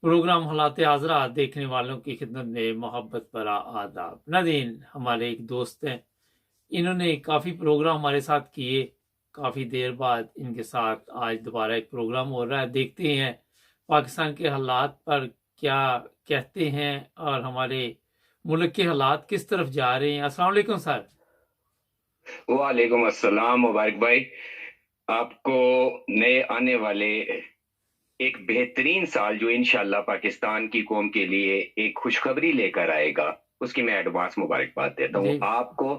Programme हालात हाज़रा देखने वालों की खिदमत में मोहब्बत भरा आदाब। नाज़रीन, हमारे एक दोस्त हैं, इन्होंने काफ़ी प्रोग्राम हमारे साथ किए। काफ़ी देर बाद इनके साथ आज दोबारा एक प्रोग्राम हो रहा है। देखते हैं पाकिस्तान के हालात पर क्या कहते हैं और हमारे मुल्क के हालात किस तरफ जा रहे हैं। अस्सलाम वालेकुम सर। वालेकुम अस्सलाम मुबारक भाई। आपको नए आने वाले एक बेहतरीन साल जो इंशाल्लाह पाकिस्तान की कौम के लिए एक खुशखबरी लेकर आएगा, उसकी मैं एडवांस मुबारकबाद देता हूँ जी आपको,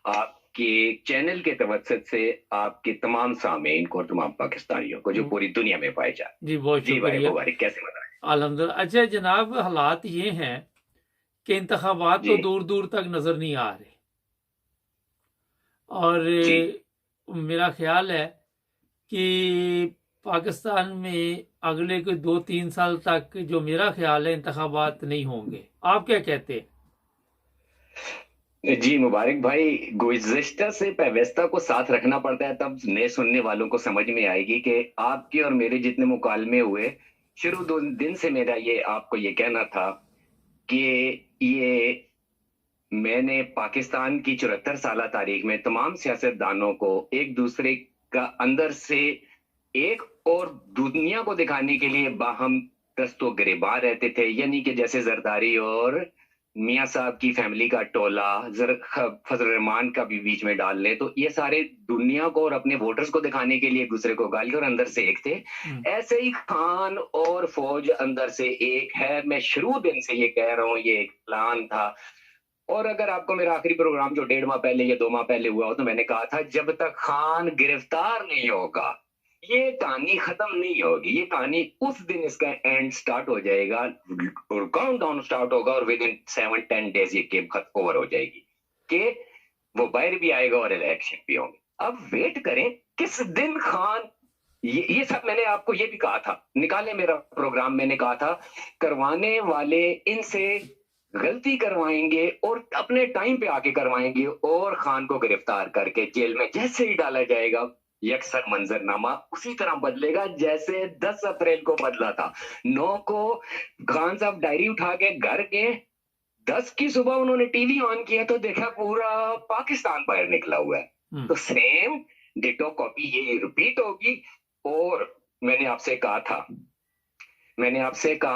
आपके चैनल के तवज्जुद से, आपके तमाम सामीन को और तमाम पाकिस्तानियों को जो पूरी दुनिया में पाए जाते जी, बहुत हैं। जी भाई शुक्रिया। मुबारक, कैसे बताएं? अल्हम्दुलिल्लाह। अच्छा जनाब, हालात ये हैं कि इंतखाबात जी तो दूर दूर तक नज़र नहीं आ रहे, और जी मेरा ख्याल है कि पाकिस्तान में अगले कोई 2-3 साल तक, जो मेरा ख्याल है, इंतखाबात नहीं होंगे। आप क्या कहते हैं? जी मुबारक भाई, गुज़िश्ता से पेवेस्ता को साथ रखना पड़ता है, तब नए सुनने वालों को समझ में आएगी कि आपके और मेरे जितने मुकालमे हुए, शुरू दो दिन से मेरा ये आपको ये कहना था कि ये मैंने पाकिस्तान की 74 साल तारीख में तमाम सियासतदानों को एक दूसरे का अंदर से एक और दुनिया को दिखाने के लिए बाहम दस्तो गिरबान रहते थे, यानी कि जैसे जरदारी और मियाँ साहब की फैमिली का टोला फजल रहमान का भी बीच में डाल ले, तो ये सारे दुनिया को और अपने वोटर्स को दिखाने के लिए एक दूसरे को गाली और अंदर से एक थे। ऐसे ही खान और फौज अंदर से एक है। मैं शुरू दिन से ये कह रहा हूँ, ये एक प्लान था। और अगर आपको मेरा आखिरी प्रोग्राम जो 1.5 माह पहले या 2 माह पहले हुआ हो, तो मैंने कहा था जब तक खान गिरफ्तार नहीं होगा ये कहानी खत्म नहीं होगी। ये कहानी उस दिन इसका एंड स्टार्ट हो जाएगा और काउंट डाउन स्टार्ट होगा और विद इन 7-10 डेज ये गेम खत्म ओवर हो जाएगी कि वो बाहर भी आएगा और इलेक्शन भी होंगे। अब वेट करें किस दिन खान, ये सब मैंने आपको ये भी कहा था, निकाले मेरा प्रोग्राम, मैंने कहा था करवाने वाले इनसे गलती करवाएंगे और अपने टाइम पे आके करवाएंगे और खान को गिरफ्तार करके जेल में जैसे ही डाला जाएगा, यकसर मंजरनामा उसी तरह बदलेगा जैसे 10 अप्रैल को बदला था। 9 को खान साहब डायरी उठा के घर के 10 की सुबह उन्होंने टीवी ऑन किया तो देखा पूरा पाकिस्तान बाहर निकला हुआ है। तो सेम डिटो कॉपी ये रिपीट होगी। और मैंने आपसे कहा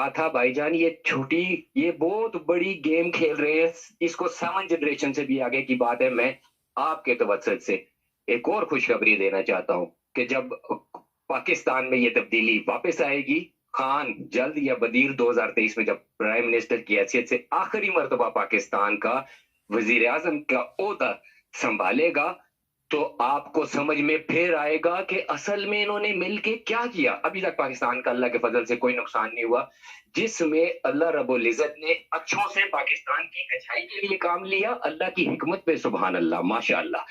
था भाईजान, ये छोटी, ये बहुत बड़ी गेम खेल रहे हैं, इसको 7 जनरेशन से भी आगे की बात है। मैं आपके तवज्जुद से एक और खुशखबरी देना चाहता हूं कि जब पाकिस्तान में ये तब्दीली वापस आएगी, खान जल्द या बदीर 2023 में जब प्राइम मिनिस्टर की हैसियत से आखिरी मर्तबा पाकिस्तान का वजीर आजम का ओहदा संभालेगा, तो आपको समझ में फिर आएगा कि असल में इन्होंने मिलके क्या किया। अभी तक पाकिस्तान का अल्लाह के फजल से कोई नुकसान नहीं हुआ, जिसमें अल्लाह रब्बुल इज्जत ने अच्छों से पाकिस्तान की अच्छाई के लिए काम लिया। अल्लाह की हिकमत पे सुभान अल्लाह, माशाअल्लाह,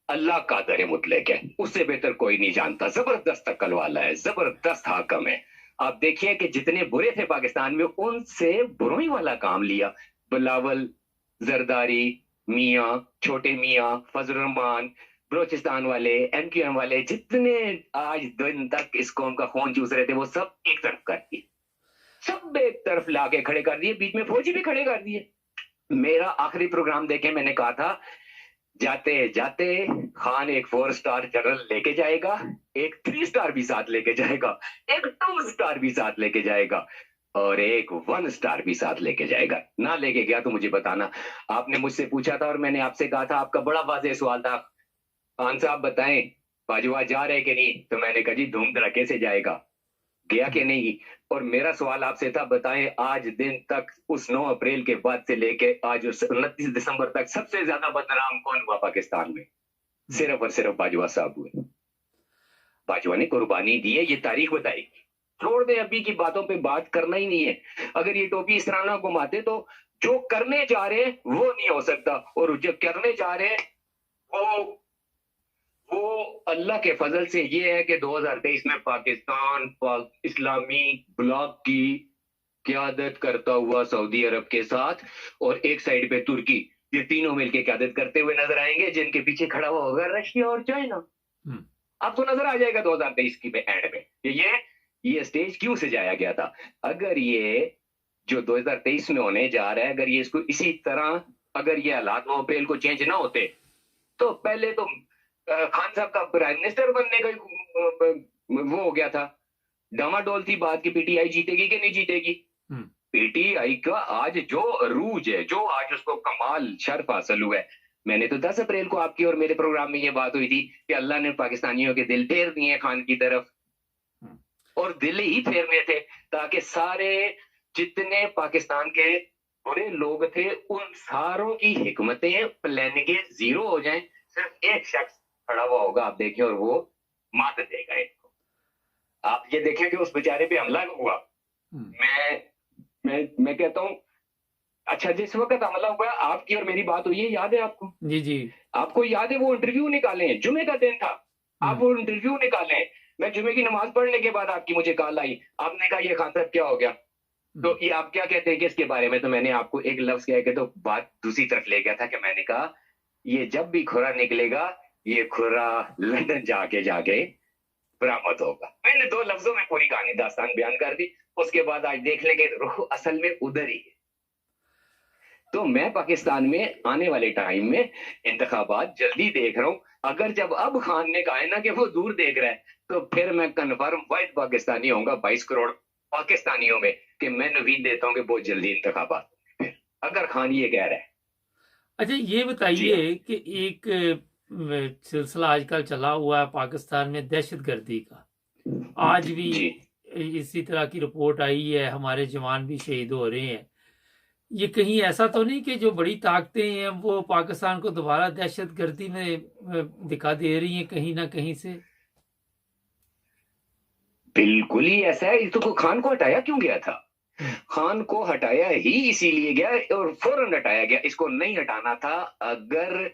अल्लाह कादर मुतलक है, उससे बेहतर कोई नहीं जानता। जबरदस्त अक्ल वाला है, जबरदस्त हाकम है। आप देखिए कि जितने बुरे थे पाकिस्तान में, उनसे बुराई वाला काम लिया। बिलावल, जरदारी, मियाँ, छोटे मियाँ, फजल रहमान, बलोचिस्तान वाले, एमक्यूएम वाले, जितने आज दिन तक इस कौम का खून चूस रहे थे, वो सब एक तरफ कर दिए, सब एक तरफ लाके खड़े कर दिए, बीच में फौजी भी खड़े कर दिए। मेरा आखिरी प्रोग्राम देखे, मैंने कहा था जाते जाते खान एक 4 स्टार जनरल लेके जाएगा, एक 3 स्टार भी साथ लेके जाएगा, एक 2 स्टार भी साथ लेके जाएगा और एक 1 स्टार भी साथ लेके जाएगा। ना लेके गया तो मुझे बताना। आपने मुझसे पूछा था और मैंने आपसे कहा था, आपका बड़ा वाज़ेह सवाल था, खान साहब बताएं बाजवा जा रहे कि नहीं, तो मैंने कहा जी धूम धड़के से जाएगा, गया कि नहीं। और मेरा सवाल आपसे था, बताएं आज दिन तक उस 9 अप्रैल के बाद से लेके आज उस 29 दिसंबर तक सबसे ज्यादा बदनाम कौन हुआ पाकिस्तान में? सिर्फ और सिर्फ बाजवा साहब हुए। बाजवा ने कुर्बानी दी है, ये तारीख बताएगी। छोड़ दे, अभी की बातों पे बात करना ही नहीं है। अगर ये टोपी इस तरह ना घुमाते तो जो करने जा रहे हैं वो नहीं हो सकता, और जो करने जा रहे हैं वो अल्लाह के फजल से ये है कि 2023 में पाकिस्तान इस्लामी ब्लॉक की क्यादत करता हुआ सऊदी अरब के साथ और एक साइड पे तुर्की, ये तीनों मिलकर क्यादत करते हुए नजर आएंगे, जिनके पीछे खड़ा हुआ होगा रशिया और चाइना। अब तो नजर आ जाएगा 2023 की एंड में ये یہ اسٹیج کیوں سجایا گیا تھا. اگر یہ جو 2023 میں ہونے جا رہا ہے اگر یہ اس کو اسی طرح اگر یہ حالات وہ اپریل کو چینج نہ ہوتے تو پہلے تو خان صاحب کا پرائم منسٹر بننے کا وہ ہو گیا تھا. ڈاماڈول تھی بات کہ پی ٹی آئی جیتے گی کہ نہیں جیتے گی. پی ٹی آئی کا آج جو عروج ہے, جو آج اس کو کمال شرف حاصل ہوا ہے. میں نے تو 10 اپریل کو آپ کی اور میرے پروگرام میں یہ بات ہوئی تھی کہ اللہ نے پاکستانیوں کے دل پھیر دیے خان کی طرف, اور دل ہی پھیرنے تھے تاکہ سارے جتنے پاکستان کے برے لوگ تھے ان ساروں کی حکمتیں پلاننگیں زیرو ہو جائیں. صرف ایک شخص کھڑا ہوا ہوگا, آپ دیکھیں, اور وہ مات دے گا ان کو. آپ یہ دیکھیں کہ اس بیچارے پہ حملہ ہوا. میں کہتا ہوں اچھا جس وقت حملہ ہوا آپ کی اور میری بات ہوئی ہے, یاد ہے آپ کو؟ جی جی آپ کو یاد ہے وہ انٹرویو نکالے ہیں, جمعے کا دن تھا, آپ وہ انٹرویو نکالے ہیں. میں جمعے کی نماز پڑھنے کے بعد آپ کی مجھے کال آئی, آپ نے کہا یہ خان صاحب کیا ہو گیا, تو یہ آپ کیا کہتے ہیں کہ اس کے بارے میں؟ تو میں نے آپ کو ایک لفظ کہہ کے تو بات دوسری طرف لے گیا تھا کہ میں نے کہا یہ جب بھی کھرا نکلے گا یہ کھرا لندن جا کے برآمد ہوگا. میں نے 2 لفظوں میں پوری کہانی داستان بیان کر دی. اس کے بعد آج دیکھ لیں گے روح اصل میں ادھر ہی ہے. تو میں پاکستان میں آنے والے ٹائم میں انتخابات جلدی دیکھ رہا ہوں. اگر جب اب خان نے کہا ہے نا کہ وہ دور دیکھ رہا ہے تو پھر میں کنفرم واحد پاکستانی ہوں گا 22 کروڑ پاکستانیوں میں کہ میں نوید دیتا ہوں کہ بہت جلدی انتخابات ہوں گے پھر, اگر خان یہ کہہ رہا ہے. اچھا یہ بتائیے کہ ایک سلسلہ آج کل چلا ہوا ہے پاکستان میں دہشت گردی کا, آج بھی اسی طرح کی رپورٹ آئی ہے, ہمارے جوان بھی شہید ہو رہے ہیں. یہ کہیں ایسا تو نہیں کہ جو بڑی طاقتیں ہیں وہ پاکستان کو دوبارہ دہشت گردی میں دکھا دے رہی ہیں کہیں نہ کہیں سے؟ بالکل ہی ایسا ہے. تو خان کو ہٹایا کیوں گیا تھا؟ خان کو ہٹایا ہی اسی لیے گیا اور فوراً ہٹایا گیا. اس کو نہیں ہٹانا تھا اگر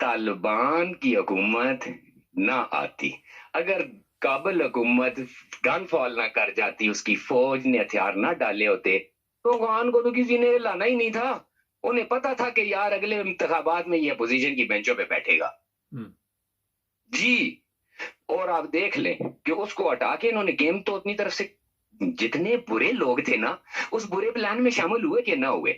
طالبان کی حکومت نہ آتی, اگر کابل حکومت گن فال نہ کر جاتی, اس کی فوج نے ہتھیار نہ ڈالے ہوتے تو خان کو تو کسی نے لانا ہی نہیں تھا. انہیں پتا تھا کہ یار اگلے انتخابات میں یہ اپوزیشن کی بینچوں پہ بیٹھے گا. جی, اور آپ دیکھ لیں کہ اس کو ہٹا کے انہوں نے گیم تو اپنی طرف سے جتنے برے لوگ تھے نا اس برے پلان میں شامل ہوئے کہ نہ ہوئے.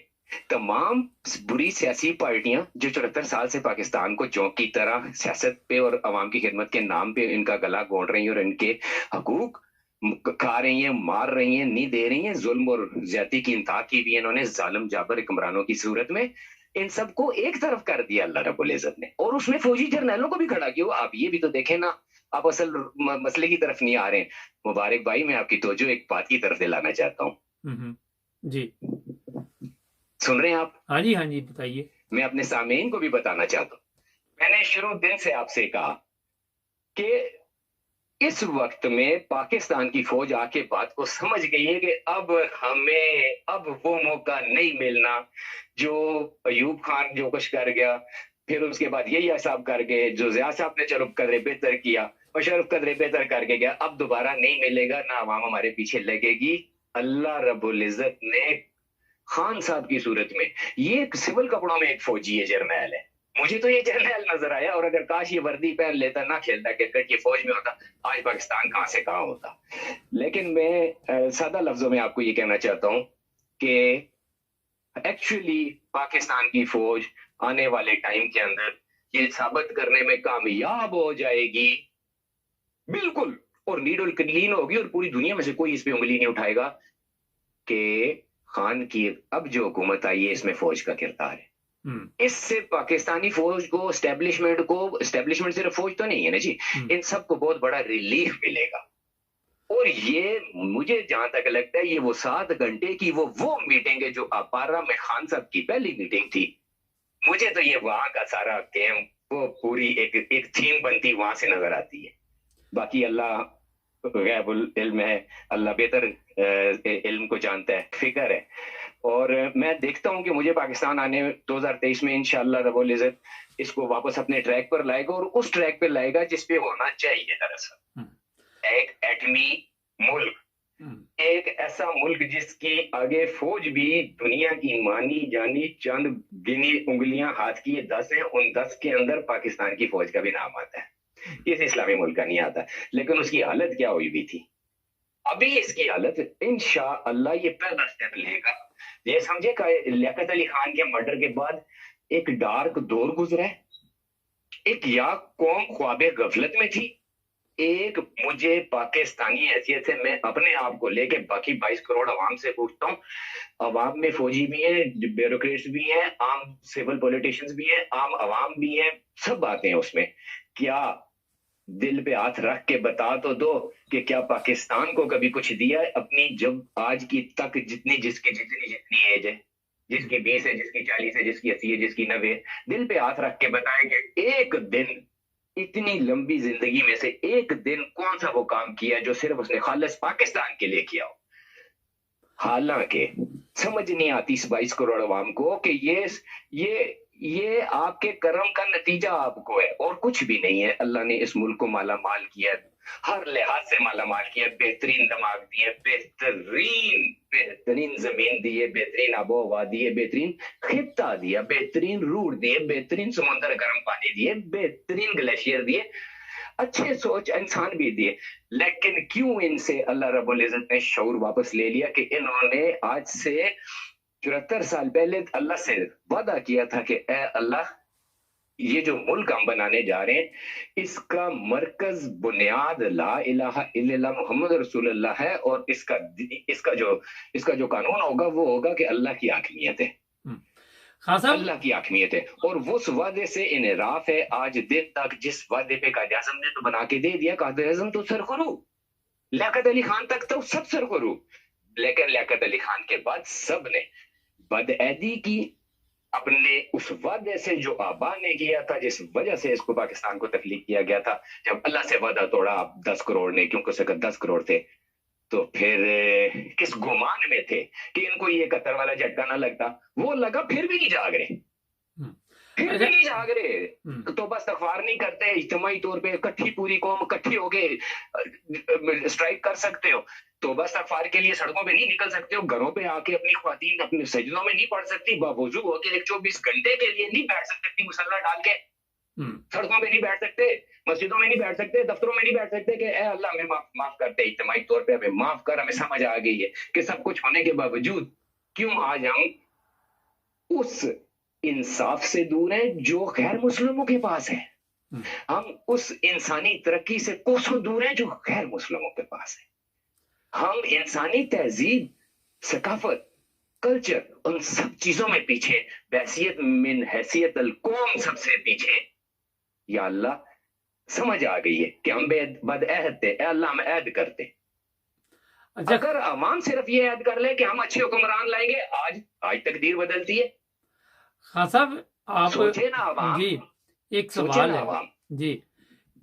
تمام بری سیاسی پارٹیاں جو 74 سال سے پاکستان کو جونک کی طرح سیاست پہ اور عوام کی خدمت کے نام پہ ان کا گلا گھونٹ رہی ہیں اور ان کے حقوق کھا رہی ہیں, مار رہی ہیں, نہیں دے رہی ہیں. ظلم اور زیادتی کی انتہا کی بھی انہوں نے ظالم جابر حکمرانوں کی صورت میں ان سب کو ایک طرف کر دیا اللہ رب العزت نے, اور اس میں فوجی جرنیلوں کو بھی کھڑا کیا. آپ یہ بھی تو دیکھیں نا, آپ اصل مسئلے کی طرف نہیں آ رہے ہیں. مبارک بھائی, میں آپ کی توجہ ایک بات کی طرف دلانا چاہتا ہوں. جی سن رہے ہیں آپ؟ ہاں جی بتائیے. میں اپنے سامعین کو بھی بتانا چاہتا ہوں, میں نے شروع دن سے آپ سے کہا کہ اس وقت میں پاکستان کی فوج آ کے بات کو سمجھ گئی ہے کہ اب وہ موقع نہیں ملنا جو ایوب خان جو کچھ کر گیا, پھر اس کے بعد یہی حساب کر گئے جو ضیاء صاحب نے چلو قدرے بہتر کیا, مشرف قدرے بہتر کر کے گیا, اب دوبارہ نہیں ملے گا, نہ عوام ہمارے پیچھے لگے گی. اللہ رب العزت نے خان صاحب کی صورت میں, یہ سول کپڑوں میں ایک فوجی ہے, جرنیل ہے, مجھے تو یہ جرنیل نظر آیا, اور اگر کاش یہ وردی پہن لیتا, نہ کھیلتا کرکٹ کی فوج میں ہوتا, آج پاکستان کہاں سے کہاں ہوتا. لیکن میں سادہ لفظوں میں آپ کو یہ کہنا چاہتا ہوں کہ ایکچولی پاکستان کی فوج آنے والے ٹائم کے اندر یہ ثابت کرنے میں کامیاب ہو جائے گی بالکل, اور نیڈ اور کلین ہوگی, اور پوری دنیا میں سے کوئی اس پہ انگلی نہیں اٹھائے گا کہ خان کی اب جو حکومت آئی ہے اس میں فوج کا کردار ہے. اس سے پاکستانی فوج کو اسٹیبلشمنٹ صرف فوج تو نہیں ہے نا جی, ان سب کو بہت بڑا ریلیف ملے گا. اور یہ مجھے جہاں تک لگتا ہے یہ وہ 7 گھنٹے کی وہ میٹنگ ہے جو اپارا میں خان صاحب کی پہلی میٹنگ تھی. مجھے تو یہ وہاں کا سارا گیم وہ پوری ایک تھیم بنتی وہاں سے نظر آتی ہے. باقی اللہ غیب العلم ہے, اللہ بہتر علم کو جانتا ہے, فکر ہے. اور میں دیکھتا ہوں کہ مجھے پاکستان آنے 2023 میں انشاءاللہ رب العزت اس کو واپس اپنے ٹریک پر لائے گا, اور اس ٹریک پہ لائے گا جس پہ ہونا چاہیے. دراصل ایک ایٹمی ملک, ایک ایسا ملک جس کی آگے فوج بھی دنیا کی مانی جانی چند گنی انگلیاں ہاتھ کی 10 ہیں, ان 10 کے اندر پاکستان کی فوج کا بھی نام آتا ہے. کسی اسلامی ملک کا نہیں آتا. لیکن اس کی حالت کیا ہوئی بھی تھی, ابھی اس کی حالت انشاءاللہ یہ پہلا سٹیپ لے گا. یہ سمجھے کہ لیاقت علی خان کے مرڈر کے بعد ایک ڈارک دور گزرا ہے. ایک یا قوم خواب غفلت میں تھی. ایک مجھے پاکستانی حیثیت سے میں اپنے آپ کو لے کے باقی 22 کروڑ عوام سے پوچھتا ہوں. عوام میں فوجی بھی ہیں, بیوروکریٹس بھی ہیں, عام سول پولیٹیشنز بھی ہیں, عام عوام بھی ہیں, سب باتیں ہیں اس میں. کیا دل پہ ہاتھ رکھ کے بتا تو دو کہ کیا پاکستان کو کبھی کچھ دیا ہے اپنی جب آج کی تک جتنی ایج ہے, جس کی 20 ہے, جس کی 40 ہے, جس کی 80 ہے, جس کی 90 ہے, دل پہ ہاتھ رکھ کے بتائے کہ ایک دن اتنی لمبی زندگی میں سے ایک دن کون سا وہ کام کیا جو صرف اس نے خالص پاکستان کے لیے کیا ہو. حالانکہ سمجھ نہیں آتی اس 22 کروڑ عوام کو کہ یہ آپ کے کرم کا نتیجہ آپ کو ہے اور کچھ بھی نہیں ہے. اللہ نے اس ملک کو مالا مال کیا, ہر لحاظ سے مالا مال کیا, بہترین دماغ دیے, بہترین زمین دیے, بہترین آب و ہوا دیے, بہترین خطہ دیا, بہترین روٹ دیے, بہترین سمندر گرم پانی دیے, بہترین گلیشیئر دیے, اچھے سوچ انسان بھی دیے. لیکن کیوں ان سے اللہ رب العزت نے شعور واپس لے لیا کہ انہوں نے آج سے 74 سال پہلے اللہ سے وعدہ کیا تھا کہ اے اللہ یہ جو ملک ہم بنانے جا رہے ہیں اس کا مرکز بنیاد لا الہ الا اللہ محمد رسول اللہ ہے, اور اس کا جو قانون ہوگا وہ ہوگا کہ اللہ کی حاکمیت ہے, خان صاحب اللہ کی حاکمیت ہے. اور اس وعدے سے انحراف ہے آج دن تک. جس وعدے پہ قائد اعظم نے تو بنا کے دے دیا, قائد اعظم تو سرخرو, لیاقت علی خان تک تو سب سرخرو, لیکن لیاقت علی خان کے بعد سب نے بدعہدی کی اپنے اس وعدے سے جو آبا نے کیا تھا, جس وجہ سے اس کو پاکستان کو تخلیق کیا گیا تھا. جب اللہ سے وعدہ توڑا 10 کروڑ نے, کیونکہ اسے 10 کروڑ تھے, تو پھر کس گمان میں تھے کہ ان کو یہ قطر والا جھٹکا نہ لگتا. وہ لگا, پھر بھی نہیں جاگ رہے, پھر بھی نہیں جاگ رہے, توبہ استغفار نہیں کرتے. اجتماعی طور پہ کٹھی پوری قوم کٹھی ہو کے اسٹرائک کر سکتے ہو, توبہ استغفار کے لیے سڑکوں پہ نہیں نکل سکتے ہو, گھروں پہ آ کے اپنی خواتین اپنے سجدوں میں نہیں پڑھ سکتی, باوضو ہو کے 24 گھنٹے کے لیے نہیں بیٹھ سکتی مسلح ڈال کے, سڑکوں پہ نہیں بیٹھ سکتے, مسجدوں میں نہیں بیٹھ سکتے, دفتروں میں نہیں بیٹھ سکتے کہ اے اللہ ہمیں معاف کرتے, اجتماعی طور پہ ہمیں معاف کر. ہمیں سمجھ آ گئی ہے کہ سب کچھ ہونے کے باوجود کیوں آج ہم اس انصاف سے دور ہیں جو غیر مسلموں کے پاس ہے, ہم اس انسانی ترقی سے کوسوں دور ہیں جو غیر مسلموں کے پاس ہے. ہم انسانی تہذیب, ثقافت, کلچر, ان سب چیزوں میں پیچھے, بحثیت من حیثیت القوم سب سے پیچھے. یا اللہ سمجھ آ گئی ہے کہ ہم بدعہد تھے, اے اللہ ہم عہد کرتے. اگر عوام صرف یہ عہد کر لے کہ ہم اچھے حکمران لائیں گے, آج تقدیر بدلتی ہے. خان صاحب آپ سوچے نا عوام, جی ایک سوچے سوال نا ہے, عوام. جی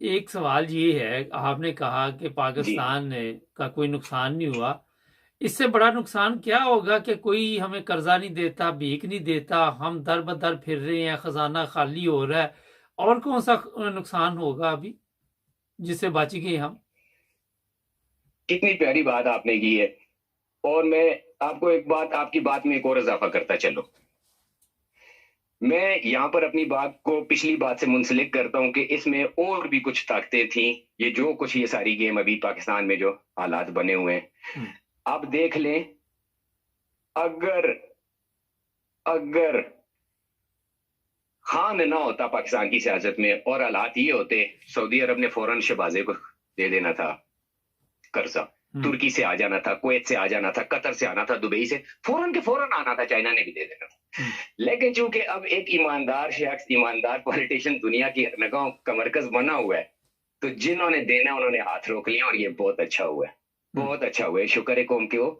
ایک سوال یہ ہے, آپ نے کہا کہ پاکستان کا کوئی نقصان نہیں ہوا, اس سے بڑا نقصان کیا ہوگا کہ کوئی ہمیں قرضہ نہیں دیتا, بھیک نہیں دیتا, ہم در بدر پھر رہے ہیں, خزانہ خالی ہو رہا ہے, اور کون سا نقصان ہوگا ابھی جس سے بچ گئے ہم؟ کتنی پیاری بات آپ نے کی ہے, اور میں آپ کو ایک بات, آپ کی بات میں ایک اور اضافہ کرتا چلو. میں یہاں پر اپنی بات کو پچھلی بات سے منسلک کرتا ہوں کہ اس میں اور بھی کچھ طاقتیں تھیں. یہ جو کچھ یہ ساری گیم ابھی پاکستان میں جو حالات بنے ہوئے ہیں, آپ دیکھ لیں, اگر خان نہ ہوتا پاکستان کی سیاست میں اور حالات یہ ہوتے, سعودی عرب نے فوراً شہبازے کو دے دینا تھا قرضہ, ترکی سے آ جانا تھا, کویت سے آ جانا تھا, قطر سے آنا تھا, دبئی سے فوراً کے فوراً آنا تھا, چائنا نے بھی دے دینا تھا. لیکن چونکہ اب ایک ایماندار شخص, ایماندار پولیٹیشین دنیا کی نگاہوں کا مرکز بنا ہوا ہے, تو جنہوں نے دینا انہوں نے ہاتھ روک لیا, اور یہ بہت اچھا ہوا ہے, بہت اچھا ہوا ہے. شکر ہے قوم کے ہو.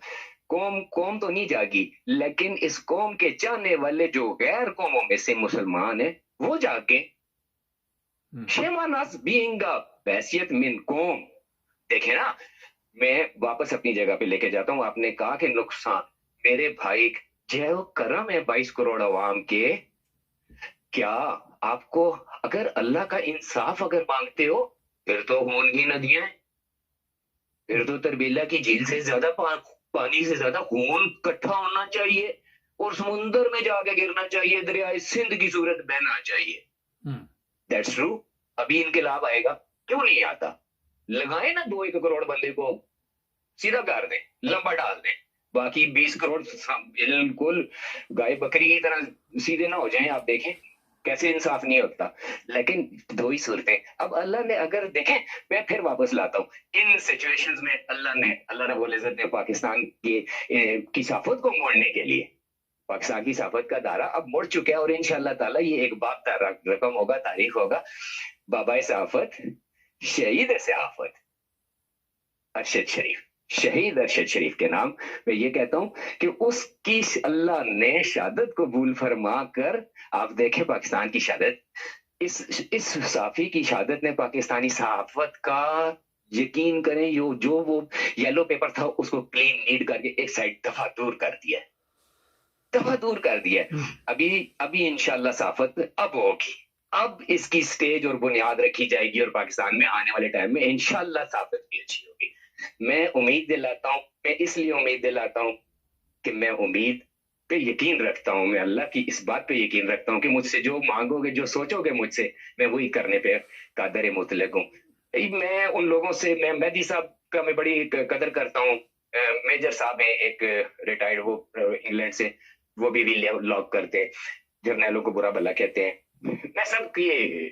قوم تو نہیں جاگی, لیکن اس قوم کے چاہنے والے جو غیر قوموں میں سے مسلمان ہیں وہ جاگ کے shame on us being a بحثیت من قوم. دیکھیں نا, میں واپس اپنی جگہ پہ لے کے جاتا ہوں. آپ نے کہا کہ نقصان, میرے بھائی جو کرم ہے 22 کروڑ عوام کے, کیا آپ کو اگر اللہ کا انصاف اگر مانگتے ہو, پھر تو خون کی ندیاں ہیں, پھر تو تربیلا کی جھیل سے زیادہ پانی سے زیادہ خون کٹھا ہونا چاہیے, اور سمندر میں جا کے گرنا چاہیے, دریائے سندھ کی صورت بہنا چاہیے. That's true. ابھی انقلاب آئے گا, کیوں نہیں آتا؟ لگائے نا 2-1 کروڑ بندے کو सीधा कर दें, लंबा डाल दें, बाकी 20 करोड़ बिल्कुल गाय बकरी की तरह सीधे ना हो जाएं। आप देखें कैसे इंसाफ नहीं होता। लेकिन दो ही सूरतें, अब अल्लाह ने अगर देखें, मैं फिर वापस लाता हूँ इन सिचुएशंस में अल्लाह रब्बुल इज्जत ने पाकिस्तान की साफत को मोड़ने के लिए, पाकिस्तान की साफत का दायरा अब मुड़ चुका है और इंशाअल्लाह ताला ये एक बाप रकम होगा, तारीख होगा, बाबा साफत शहीद से आफत अरशद शरीफ, शहीद अरशद शरीफ के नाम मैं ये कहता हूं कि उसकी अल्लाह ने शहादत कबूल फरमा कर, आप देखें पाकिस्तान की शहादत, इस साफी की शहादत ने पाकिस्तानी सहाफत का, यकीन करें जो वो येलो पेपर था उसको क्लीन नीट करके एक साइड दफा दूर कर दिया, दफा दूर कर दिया। अभी इंशाल्लाह सहाफत अब होगी, अब इसकी स्टेज और बुनियाद रखी जाएगी और पाकिस्तान में आने वाले टाइम में इंशाल्लाह सहाफत भी अच्छी होगी। मैं उम्मीद दिलाता हूं, मैं इसलिए उम्मीद दिलाता हूं कि मैं उम्मीद पे यकीन रखता हूं, मैं अल्लाह की इस बात पे यकीन रखता हूं कि मुझसे जो मांगोगे, जो सोचोगे मुझसे, मैं वही करने पे कादर मुतलक हूं। मैं उन लोगों से, मैं मेहदी साहब का मैं बड़ी कदर करता हूं, मेजर साहब हैं एक रिटायर्ड, वो इंग्लैंड से, वो भी लॉग करते हैं, जर्नैलों को बुरा भला कहते हैं। मैं सबकी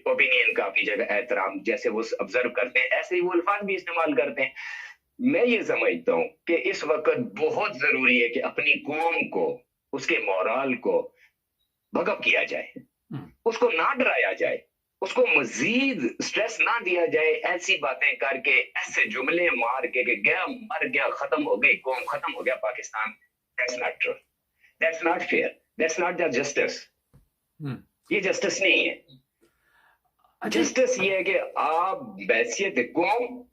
ओपिनियन का अपनी जगह एहतराम, जैसे वो ऑब्जर्व करते हैं ऐसे ही वो अल्फाज भी इस्तेमाल करते हैं। मैं ये समझता हूं कि इस वक्त बहुत जरूरी है कि अपनी कौम को, उसके मोरल को भगप किया जाए, उसको ना डराया जाए, उसको मजीद स्ट्रेस ना दिया जाए ऐसी बातें करके, ऐसे जुमले मार के कि गया मर गया, खत्म हो गई कौम, खत्म हो गया Pakistan. That's not true, that's not fair, that's not the justice. ये जस्टिस नहीं है। जस्टिस ये है कि आप बैसियत कौम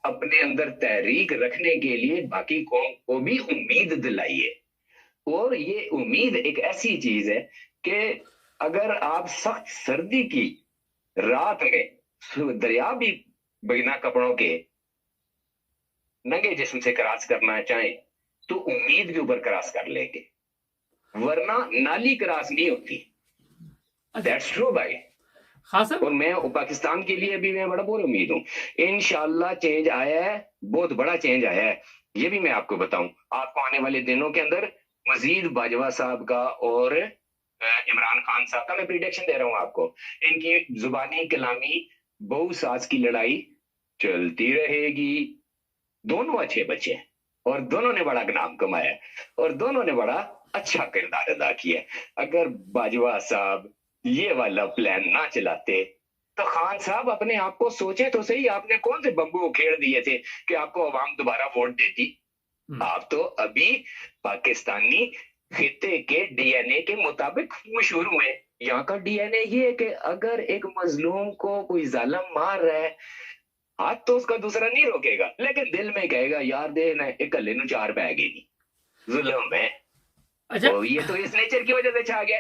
अपने अंदर तहरीक रखने के लिए बाकी कौम को भी उम्मीद दिलाइए, और ये उम्मीद एक ऐसी चीज है कि अगर आप सख्त सर्दी की रात में दरिया भी बिना कपड़ों के नंगे जिस्म से क्रॉस करना चाहें तो उम्मीद के ऊपर क्रॉस कर लेंगे, वरना नाली क्रॉस नहीं होती। दैट्स ट्रू भाई। हाँ सर, और मैं पाकिस्तान के लिए भी मैं बड़ा पूरी उम्मीद हूँ, इंशाल्लाह चेंज आया है, बहुत बड़ा चेंज आया है। ये भी मैं आपको बताऊं, आपको आने वाले दिनों के अंदर मजीद बाजवा साहब का और इमरान खान साहब का मैं प्रिडिक्शन दे रहा हूं आपको, इनकी जुबानी कलामी बहु सास की लड़ाई चलती रहेगी। दोनों अच्छे बच्चे हैं और दोनों ने बड़ा नाम कमाया और दोनों ने बड़ा अच्छा किरदार अदा किया। अगर बाजवा साहब ये वाला प्लान ना चलाते तो खान साहब अपने आप को सोचे तो सही, आपने कौन से बम्बू उखेड़ दिए थे कि आपको अवाम दोबारा वोट देती? आप तो अभी पाकिस्तानी खिते के डीएनए के मुताबिक मशहूर हुए। यहाँ का डीएनए ये है कि अगर एक मजलूम को कोई जालिम मार रहा है, हाथ तो उसका दूसरा नहीं रोकेगा, लेकिन दिल में कहेगा यार दे ना एक कले नु चार पै गई नहीं, जुल्म है। अच्छा, तो ये तो इस नेचर की वजह से छा गया।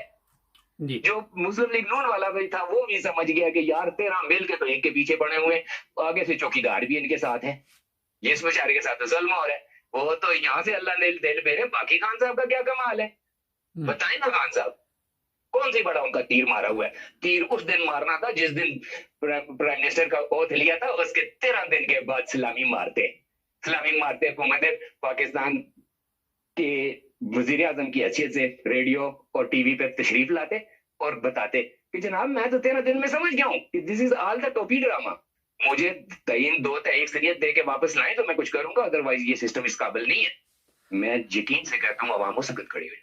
जो मुस्लिम लीग नून वाला भी था वो भी समझ गया कि यार 13 मिल के तो एक के पीछे पड़े हुए, आगे से चौकीदार भी इनके साथ है, ये इस बेचारे के साथ तो जुल्म हो रहा है। वो तो यहाँ से अल्लाह ने दिल पे, बाकी खान साहब का क्या कमाल है बताएं ना। खान साहब कौन सी बड़ा उनका तीर मारा हुआ है? तीर उस दिन मारना था जिस दिन प्राइम मिनिस्टर का ओथ लिया था, उसके 13 दिन के बाद सलामी मारते हुकूमत पाकिस्तान के वजीर आजम की हैसियत से रेडियो और टीवी पे तशरीफ लाते और बताते कि जनाब मैं तो 13 दिन में समझ गया हूँ कि दिस इज ऑल द टोपी ड्रामा, मुझे 2 तहरीक दे के वापस लाएं तो मैं कुछ करूंगा, अदरवाइज ये सिस्टम इस काबिल नहीं है। मैं यकीन से कहता हूँ अवाम सकत खड़ी हुई।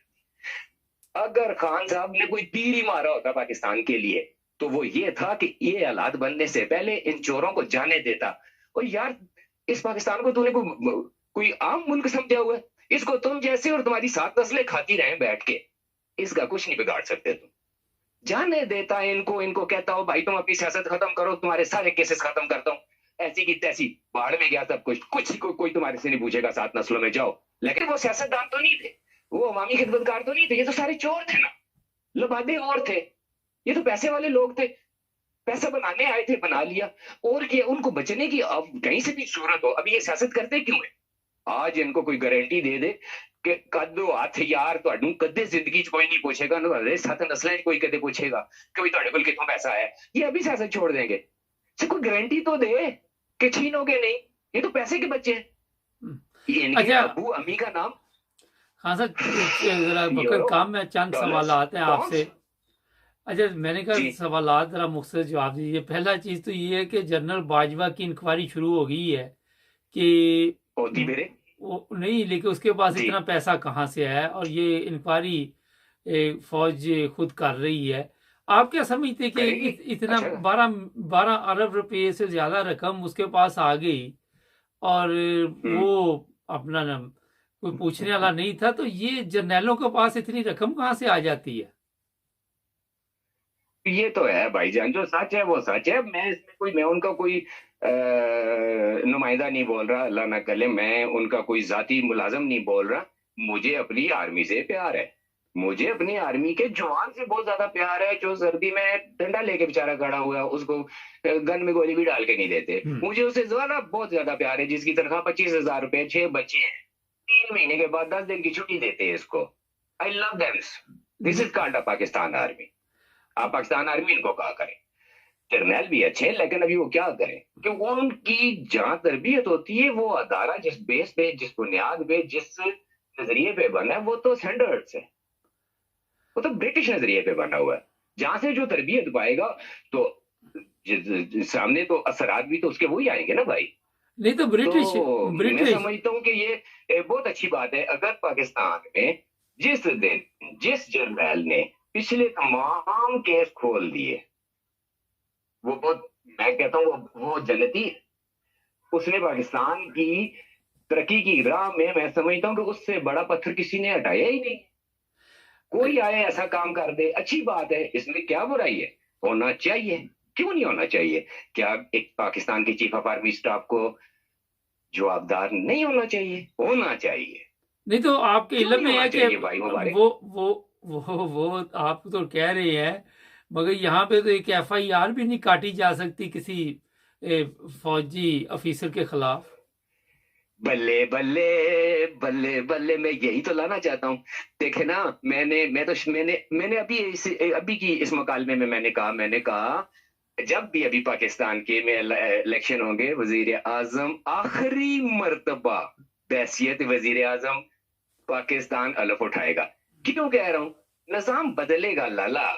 अगर खान साहब ने कोई तीर ही मारा होता पाकिस्तान के लिए तो वो ये था कि ये हालात बनने से पहले इन चोरों को जाने देता। और यार इस पाकिस्तान को तूने कोई आम मुल्क समझा हुआ है? इसको तुम जैसे और तुम्हारी 7 नस्लें खाती रहे बैठ के, इसका कुछ नहीं बिगाड़ सकते तुम। जाने देता है इनको कहता हो भाई तुम अपनी सियासत खत्म करो, तुम्हारे सारे केसेस खत्म करता हूँ, ऐसी की तैसी बाढ़ में गया सब कुछ कोई तुम्हारे से नहीं पूछेगा, 7 नस्लों में जाओ। लेकिन वो सियासतदान तो नहीं थे, वो अवामी खिदमतगार तो नहीं थे, ये तो सारे चोर थे ना, लबादे और थे, ये तो पैसे वाले लोग थे, पैसा बनाने आए थे, बना लिया। और क्या उनको बचने की अब कहीं से भी सूरत हो? अभी ये सियासत करते क्यों है? आज इनको कोई गारंटी दे दे कि कदो हाथ यार तुहानू कदे जिंदगी च कोई नहीं पूछेगा, 7 नस्लें कोई कदे पूछेगा कि भाई तुहाडे कोल कितों पैसा है, ये अभी सियासत छोड़ देंगे। कोई गारंटी तो दे कि छीनोगे नहीं, ये तो पैसे के बच्चे हैं। इनके अच्छा अबू अम्मी का नाम हाँ सर, जरा बकर काम में चंद सवाल हैं आपसे। अच्छा मैंने कहा जी सवालात जरा मुख्तसर जवाब दीजिए। पहला चीज़ तो ये है कि जनरल बाजवा की इंक्वायरी शुरू हो गई है कि होती मेरे वो नहीं, लेकिन उसके पास जी इतना पैसा कहाँ से है, और ये इंक्वायरी फौज खुद कर रही है। आप क्या समझते हैं कि करेगी। इतना अच्छा 12 अरब रुपए से ज्यादा रकम उसके पास आ गई, और वो अपना ना कोई पूछने वाला नहीं था, तो ये जर्नैलों के पास इतनी रकम कहाँ से आ जाती है? ये तो है भाईजान, जो सच है वो सच है। मैं उनका कोई नुमाइंदा नहीं बोल रहा, अल्लाह ना करे, मैं उनका कोई जाती मुलाजम नहीं बोल रहा। मुझे अपनी आर्मी से प्यार है, मुझे अपनी आर्मी के जवान से बहुत ज्यादा प्यार है, जो सर्दी में डंडा लेके बेचारा खड़ा हुआ है, उसको गन में गोली भी डाल के नहीं देते। मुझे उससे ज्यादा बहुत ज्यादा प्यार है जिसकी तनख्वाह 25,000 रुपए, 6 बच्चे हैं, 3 महीने के बाद 10 दिन की छुट्टी देते हैं इसको। I love them. This is called a Pakistan army. आप पाकिस्तान आर्मी इनको कहा करें। जर्नैल भी अच्छे हैं, लेकिन अभी वो क्या करें कि वो उनकी जहां तरबियत होती है, वो अदारा जिस बेस पे, जिस बुनियाद पे, जिस नजरिए पे बना है, वो तो स्टैंडर्ड्स है, वो तो ब्रिटिश नजरिए पे बना हुआ है। जहां से जो तरबियत पाएगा, तो सामने तो असरात भी तो उसके वही आएंगे ना भाई। नहीं तो ब्रिटिश तो मैं ब्रिटिश समझता हूँ कि ये बहुत अच्छी बात है। अगर पाकिस्तान में जिस दिन जिस जर्नैल ने पिछले तमाम केस खोल दिए, वो बहुत, मैं कहता हूँ वो जन्नती है। उसने पाकिस्तान की तरक्की की राह में, मैं समझता हूँ कि उससे बड़ा पत्थर किसी ने हटाया ही नहीं। कोई आए ऐसा काम कर दे, अच्छी बात है, इसमें क्या बुराई है, होना चाहिए, क्यों नहीं होना चाहिए। क्या एक पाकिस्तान के चीफ ऑफ आर्मी स्टाफ को जवाबदार नहीं होना चाहिए? होना चाहिए। नहीं तो आपके क्यों इल्म नहीं में होना है कि चाहिए भाई मुबारक? वो आप तो कह रहे हैं, मगर यहाँ पे तो एक FIR भी नहीं काटी जा सकती किसी फौजी अफीसर के खिलाफ। बल्ले बल्ले बल्ले बल्ले, मैं यही तो लाना चाहता हूँ। देखे ना, मैंने अभी की इस मुकालमे में मैंने कहा जब भी अभी पाकिस्तान के में इलेक्शन होंगे, वजीर आजम आखिरी मर्तबा बैसियत वजीर आजम पाकिस्तान अलफ उठाएगा। क्यों कह रहा हूँ? निजाम बदलेगा लाला।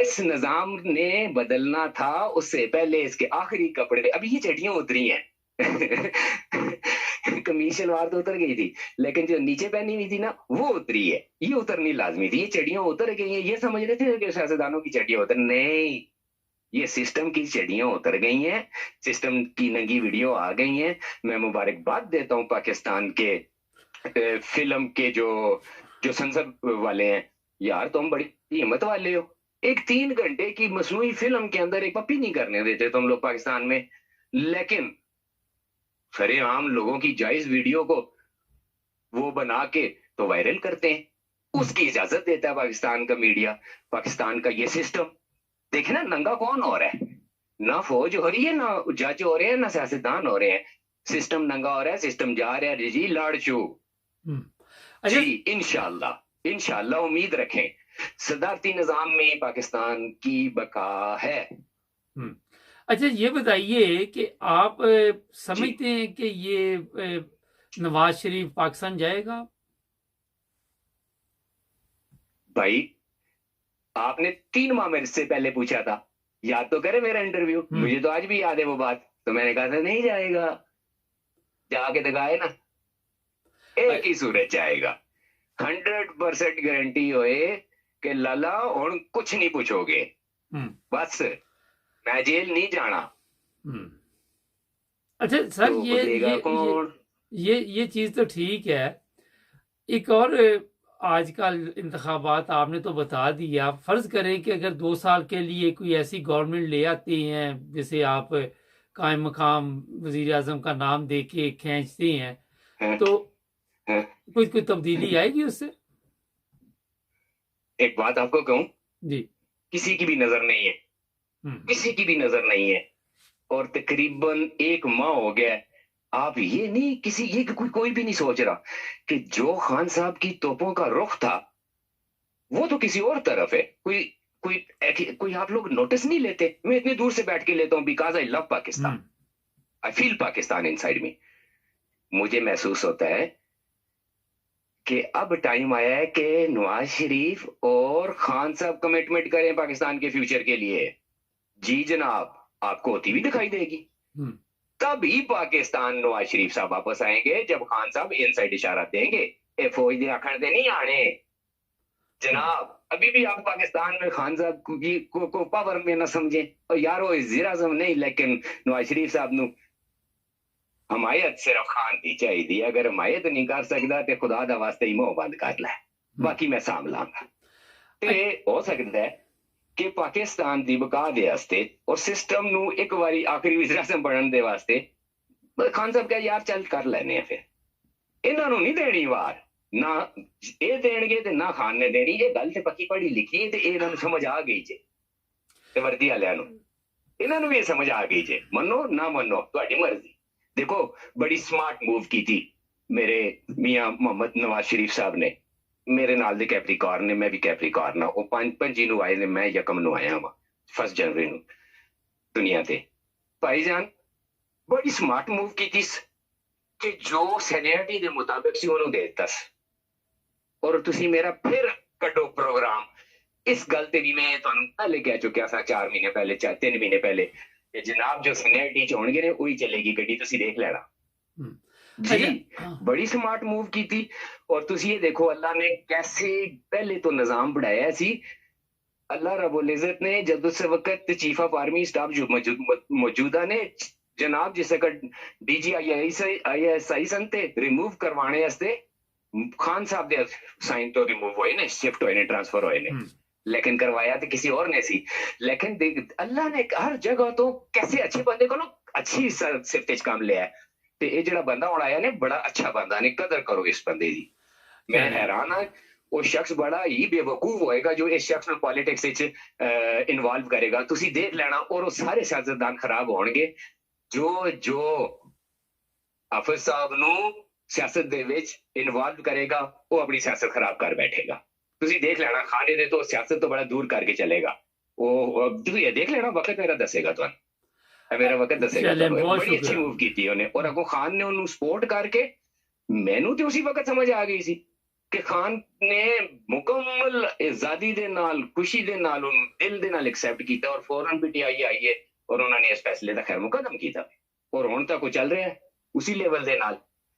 इस निजाम ने बदलना था, उससे पहले इसके आखिरी कपड़े, अभी ये चड्डियां उतरी हैं कमीज शलवार तो उतर गई थी, लेकिन जो नीचे पहनी हुई थी ना, वो उतरी है। ये उतरनी लाजमी थी, ये चड्डियां उतर गई हैं। ये समझ रहे थे कि सियासतदानों की चड्डियां उतर, नहीं, ये सिस्टम की चड्डियां उतर गई हैं, सिस्टम की नंगी वीडियो आ गई हैं। मैं मुबारकबाद देता हूं पाकिस्तान के फिल्म के जो जो सेंसर वाले हैं। यार तुम बड़ी हिम्मत वाले हो, एक 3 घंटे की मसनूई फिल्म के अंदर एक पप्पी नहीं करने देते तुम लोग पाकिस्तान में, लेकिन सरेआम लोगों की जायज वीडियो को वो बना के तो वायरल करते हैं। उसकी इजाजत देता है पाकिस्तान का मीडिया, पाकिस्तान का ये सिस्टम। देखे ना, नंगा कौन हो रहा है? ना फौज हो रही है, ना जज हो रहे हैं, ना सियासतदान हो रहे हैं। सिस्टम नंगा हो रहा है, सिस्टम जा रहा है जी लाड़चू। अच्छा जी इंशाल्लाह इंशाल्लाह उम्मीद रखें, सदारती निजाम में पाकिस्तान की बका है। अच्छा ये बताइए कि आप समझते हैं कि ये नवाज शरीफ पाकिस्तान जाएगा? भाई आपने 3 माह मेरे से पहले पूछा था, याद तो करे मेरा इंटरव्यू, मुझे तो आज भी याद है वो बात। तो मैंने कहा था नहीं जाएगा, जाके दिखाए ना, एक ही सूरज जाएगा। 100% गारंटी होए कि लाला और कुछ नहीं पूछोगे, बस मैं जेल नहीं जाना। अच्छा सर, तो ये चीज तो ठीक है। एक और आजकल इंतखाबात आपने तो बता दिया, फर्ज करें कि अगर 2 साल के लिए कोई ऐसी गवर्नमेंट ले आती हैं जिसे आप कायम मकाम वजीर आजम का नाम दे के खींचते हैं, तो कोई तब्दीली आएगी उससे? एक बात आपको कहूं जी, किसी की भी नजर नहीं है, किसी की भी नजर नहीं है, और तकरीबन 1 माह हो गया है। आप ये नहीं, ये कोई भी नहीं सोच रहा कि जो खान साहब की तोपों का रुख था वो तो किसी और तरफ है। कोई आप लोग नोटिस नहीं लेते? मैं इतनी दूर से बैठ के लेता हूं because I love Pakistan, I feel Pakistan inside me. مجھے محسوس ہوتا ہے کہ اب ٹائم آیا ہے کہ نواز شریف اور خان صاحب کمٹمنٹ کریں پاکستان کے فیوچر کے لیے. جی جناب, آپ کو ہوتی بھی دکھائی دے گی. تبھی پاکستان نواز شریف صاحب واپس آئیں گے جب خان صاحب ان سائڈ اشارہ دیں گے. اے فوج دے آخر دے نہیں آنے جناب. ابھی بھی آپ پاکستان میں خان صاحب کو پاور میں نہ سمجھیں. اور یارو وزیر اعظم نہیں, لیکن نواز شریف صاحب نو حمایت صرف خان دی چاہیے. اگر حمایت نہیں کر سکتا تو خدا دا واسطے ہی منہ بند کر لے, باقی میں سام لاں گا. تے ہو سکتا ہے کہ پاکستان دی بقا دے واسطے اور سسٹم نو ایک باری آخری وزیر اعظم بنن دے واسطے خان صاحب کہا یار چل کر لینے پھر. انہاں نو نہیں دینی وار, نہ یہ دین گے تے نہ خان نے دینی. یہ گل تے پکی پڑھی لکھی ہے تے انہاں نو سمجھ آ گئی جے. تے وردی والےاں نو انہاں نو بھی سمجھ آ گئی جے. منو نہ منو تہاڈی مرضی. دیکھو بڑی سمارٹ موو کی تھی میرے میاں محمد نواز شریف صاحب نے. میرے نال دے کیپریکارن نے, میں بھی کیپریکارن ہاں. وہ 5 نو آئے نے, میں یکم نو آیا ہاں 1 جنوری نو دنیا تے. بھائی جان بڑی سمارٹ موو کی تھی کہ جو سینیٹی دے مطابق سی انہوں دے دتا سی. اور تسی میرا پھر کڈو پروگرام. اس گل تے بھی میں تانوں پہلے کہہ چکیا سا 4 مہینے پہلے 3 مہینے پہلے کہ جناب جو سینیٹی چ ہون گے نے وہی چلے گی گڈی, تسی دیکھ لینا. جی بڑی سمارٹ موو کی تھی. اور تسی یہ دیکھو اللہ نے کیسے پہلے تو نظام بڑھایا سی. اللہ رب العزت نے جب اس وقت چیف آف آرمی اسٹاف جو موجودہ نے جناب جس وقت D G I S I سن تے ریموو کروانے واسطے خان صاحب دے سائن تو ریموو ہوئے نے, شفٹ ہوئے نے, ٹرانسفر ہوئے نے, لیکن کروایا تو کسی اور نے سی. لیکن اللہ نے ہر جگہ تو کیسے اچھے بندے کو نا اچھی صفت وچ کام لیا ہے. تے یہ جڑا بندہ ہوں آیا نے بڑا اچھا بندہ نے, قدر کرو اس بندے دی. میں حیران ہاں وہ شخص بڑا ہی بے وقوف ہوئے گا جو اس شخص میں پالیٹکس وچ انوالو کرے گا. تسی دیکھ لینا. اور وہ سارے سیاستدان خراب ہون گے جو حافظ صاحب نو سیاست دے وچ انوالو کرے گا وہ اپنی سیاست خراب کر بیٹھے گا. تسی دیکھ لینا خانے نے تو سیاست تو بڑا دور کر کے چلے گا. وہ تسی یہ دیکھ لینا, وقت میرا دسے گا تمہیں, میرا وقت دسے گا. بڑی اچھی موو کی تھی انہیں. اور اگوں خان نے انہوں سپورٹ کر کے مینوں تے اسی وقت سمجھ آ گئی سی کہ خان نے مکمل آزادی دے نال خوشی دے نال انہوں دل دے نال ایکسیپٹ کیتا. اور فوراً پی ٹی آئی آئیے اور انہوں نے اس فیصلے دا خیر مقدم کیتا. اور ہن تک وہ چل رہا ہے اسی لیول دے نال.